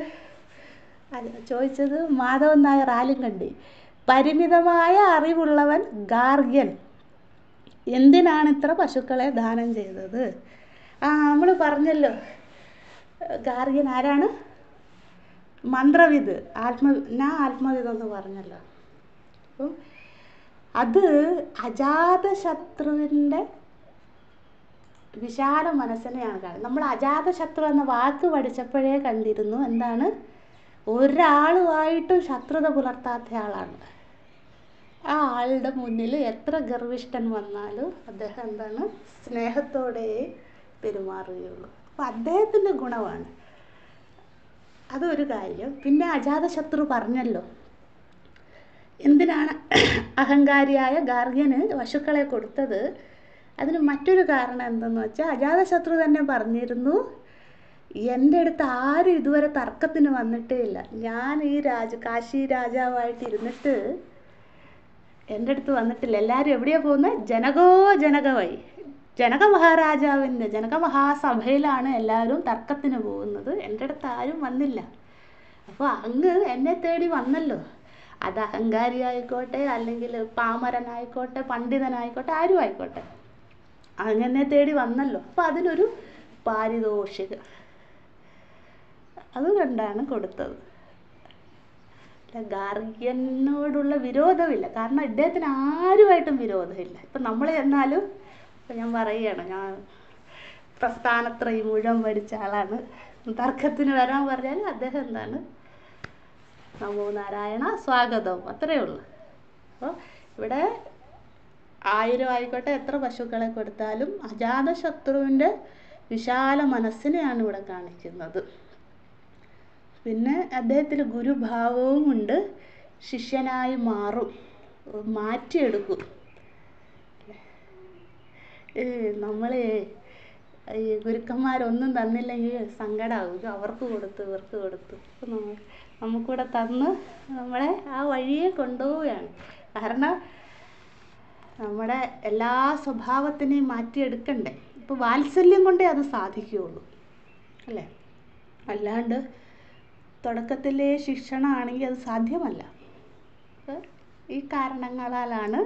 ചോദിച്ചത്? മാധവൻ നായർ ആലുംകണ്ടി. പരിമിതമായ അറിവുള്ളവൻ ഗാർഗ്യൻ എന്തിനാണ് ഇത്ര പശുക്കളെ ദാനം ചെയ്തത്? നമ്മൾ പറഞ്ഞല്ലോ, ഗാർഗ്യൻ ആരാണ്? മന്ത്രവിദ്, ആത്മവിദെന്ന് പറഞ്ഞല്ലോ. അപ്പം അത് അജാതശത്രുവിൻ്റെ വിശാല മനസ്സിനെയാണ് കാണുന്നത്. നമ്മൾ അജാതശത്രു എന്ന വാക്ക് പഠിച്ചപ്പോഴേ കണ്ടിരുന്നു. എന്താണ്? ഒരാളുമായിട്ടും ശത്രുത പുലർത്താത്ത ആളാണ്. ആ ആളുടെ മുന്നിൽ എത്ര ഗർവിഷ്ഠൻ വന്നാലും അദ്ദേഹം എന്താണ്? സ്നേഹത്തോടെ പെരുമാറുകയുള്ളൂ. അപ്പം അദ്ദേഹത്തിൻ്റെ ഗുണമാണ് അതൊരു കാര്യം. പിന്നെ അജാതശത്രു പറഞ്ഞല്ലോ എന്തിനാണ് അഹങ്കാരിയായ ഗാർഗ്യന് പശുക്കളെ കൊടുത്തത്. അതിന് മറ്റൊരു കാരണം എന്തെന്ന് വെച്ചാൽ, അജാതശത്രു തന്നെ പറഞ്ഞിരുന്നു, എൻ്റെ അടുത്ത് ആരും ഇതുവരെ തർക്കത്തിന് വന്നിട്ടേ ഇല്ല. ഞാൻ ഈ കാശി രാജാവായിട്ട് ഇരുന്നിട്ട് എൻ്റെ അടുത്ത് വന്നിട്ടില്ല. എല്ലാവരും എവിടെയാണ് പോകുന്നത്? ജനകവഴി. ജനക മഹാസഭയിലാണ് എല്ലാവരും തർക്കത്തിന് പോകുന്നത്. എൻ്റെ അടുത്ത് ആരും വന്നില്ല. അപ്പോൾ അങ്ങ് എന്നെ തേടി വന്നല്ലോ. അത് അഹങ്കാരി ആയിക്കോട്ടെ, അല്ലെങ്കിൽ പാമരനായിക്കോട്ടെ, പണ്ഡിതനായിക്കോട്ടെ, ആരും ആയിക്കോട്ടെ, അങ്ങനെ തേടി വന്നല്ലോ. അപ്പോൾ അതിനൊരു പാരിതോഷികം അതുകൊണ്ടാണ് കൊടുത്തത്. ഗാർഗ്യനോടുള്ള വിരോധമില്ല. കാരണം ഇദ്ദേഹത്തിന് ആരുമായിട്ടും വിരോധമില്ല. ഇപ്പം നമ്മൾ ചെന്നാലും, ഇപ്പം ഞാൻ പറയുകയാണ്, ഞാൻ പ്രസ്ഥാനത്രയും മുഴുവൻ പഠിച്ച ആളാണ്. തർക്കത്തിന് വരാൻ പറഞ്ഞാൽ അദ്ദേഹം എന്താണ്? നമോ നാരായണ, സ്വാഗതം, അത്രയേ ഉള്ളൂ. അപ്പോൾ ഇവിടെ 1000 ആയിക്കോട്ടെ, എത്ര പശുക്കളെ കൊടുത്താലും അജാതശത്രുവിൻ്റെ വിശാല മനസ്സിനെയാണ് ഇവിടെ കാണിക്കുന്നത്. പിന്നെ അദ്ദേഹത്തിൽ ഗുരുഭാവവും ഉണ്ട്. ശിഷ്യനായി മാറ്റിയെടുക്കും. നമ്മൾ ഈ ഗുരുക്കന്മാരൊന്നും തന്നില്ലെങ്കിൽ സങ്കടമാകും. അവർക്ക് കൊടുത്തു, ഇവർക്ക് കൊടുത്തു. നമുക്കിവിടെ തന്ന് നമ്മളെ ആ വഴിയെ കൊണ്ടുപോവുകയാണ്. കാരണം നമ്മുടെ എല്ലാ സ്വഭാവത്തിനെയും മാറ്റിയെടുക്കണ്ടേ. ഇപ്പോൾ വാത്സല്യം കൊണ്ടേ അത് സാധിക്കുകയുള്ളൂ, അല്ലേ? അല്ലാണ്ട് തുടക്കത്തിലെ ശിക്ഷണമാണെങ്കിൽ അത് സാധ്യമല്ല. ഈ കാരണങ്ങളാലാണ്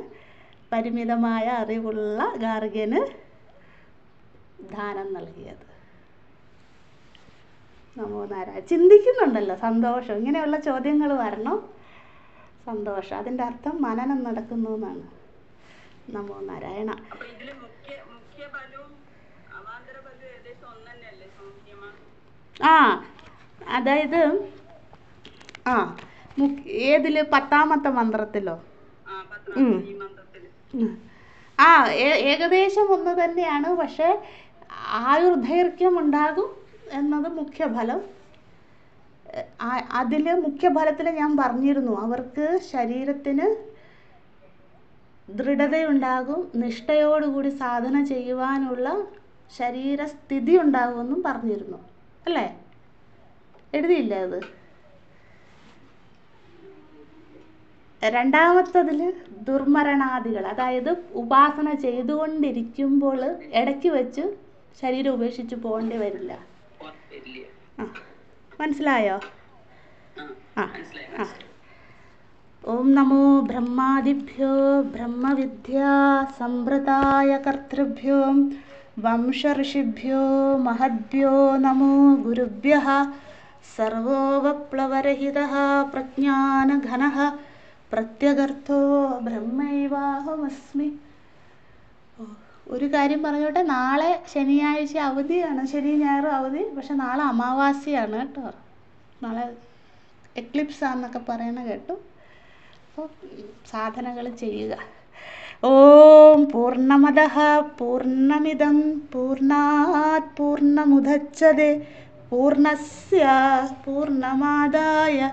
പരിമിതമായ അറിവുള്ള ഗാർഗ്യന് ദാനം നൽകിയത്. നമോ നാരായണ. ചിന്തിക്കുന്നുണ്ടല്ലോ, സന്തോഷം. ഇങ്ങനെയുള്ള ചോദ്യങ്ങൾ വരണം. സന്തോഷം. അതിൻ്റെ അർത്ഥം മനനം നടക്കുന്നു എന്നാണ്. നമോ നാരായണ. അതായത് ഏതില്? 10ാമത്തെ മന്ത്രത്തിലോ? ഏകദേശം ഒന്ന് തന്നെയാണ്. പക്ഷേ ആയുർദൈർഘ്യം ഉണ്ടാകും എന്നത് മുഖ്യഫലം. അതിൽ മുഖ്യഫലത്തിൽ ഞാൻ പറഞ്ഞിരുന്നു, അവർക്ക് ശരീരത്തിന് ദൃഢതയുണ്ടാകും, നിഷ്ഠയോടുകൂടി സാധന ചെയ്യുവാനുള്ള ശരീരസ്ഥിതി ഉണ്ടാകുമെന്നും പറഞ്ഞിരുന്നു, അല്ലേ? എഴുതിയില്ലേ അത്? രണ്ടാമത്തതിൽ ദുർമരണാദികൾ, അതായത് ഉപാസന ചെയ്തുകൊണ്ടിരിക്കുമ്പോൾ ഇടയ്ക്ക് വെച്ച് ശരീരം ഉപേക്ഷിച്ച് പോകേണ്ടി വരില്ല. ആ മനസ്സിലായോ? ആ ആ ഓം നമോ ബ്രഹ്മാദിഭ്യോ ബ്രഹ്മവിദ്യാ സംവൃതായ കർത്തൃഭ്യോ വംശഋഷിഭ്യോ മഹദ്ഭ്യോ നമോ ഗുരുഭ്യഃ. സർവോപപ്ലവരഹിതഃ പ്രജ്ഞാനഘനഃ പ്രത്യഗർത്ഥോ ബ്രഹ്മൈവാഹമസ്മി. ഒരു കാര്യം പറഞ്ഞോട്ടെ, നാളെ ശനിയാഴ്ച അവധിയാണ്, ശനി ഞായറും അവധി. പക്ഷെ നാളെ അമാവാസ്യയാണ് കേട്ടോ. നാളെ എക്ലിപ്സ് ആണെന്നൊക്കെ പറയണ കേട്ടു. അപ്പോൾ സാധനകൾ ചെയ്യുക. ഓം പൂർണ്ണമദഃ പൂർണ്ണമിദം പൂർണ്ണാത് പൂർണ്ണമുദച്യതേ പൂർണ്ണസ്യ പൂർണ്ണമാദായ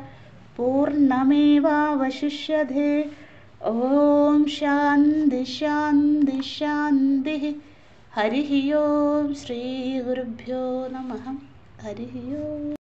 പൂർണ്ണമേവാവശിഷ്യതേ. ഓം ശാന്തി ശാന്തി ശാന്തി. ഹരി ഓം. ശ്രീ ഗുരുഭ്യോ നമഃ. ഹരി ഓം.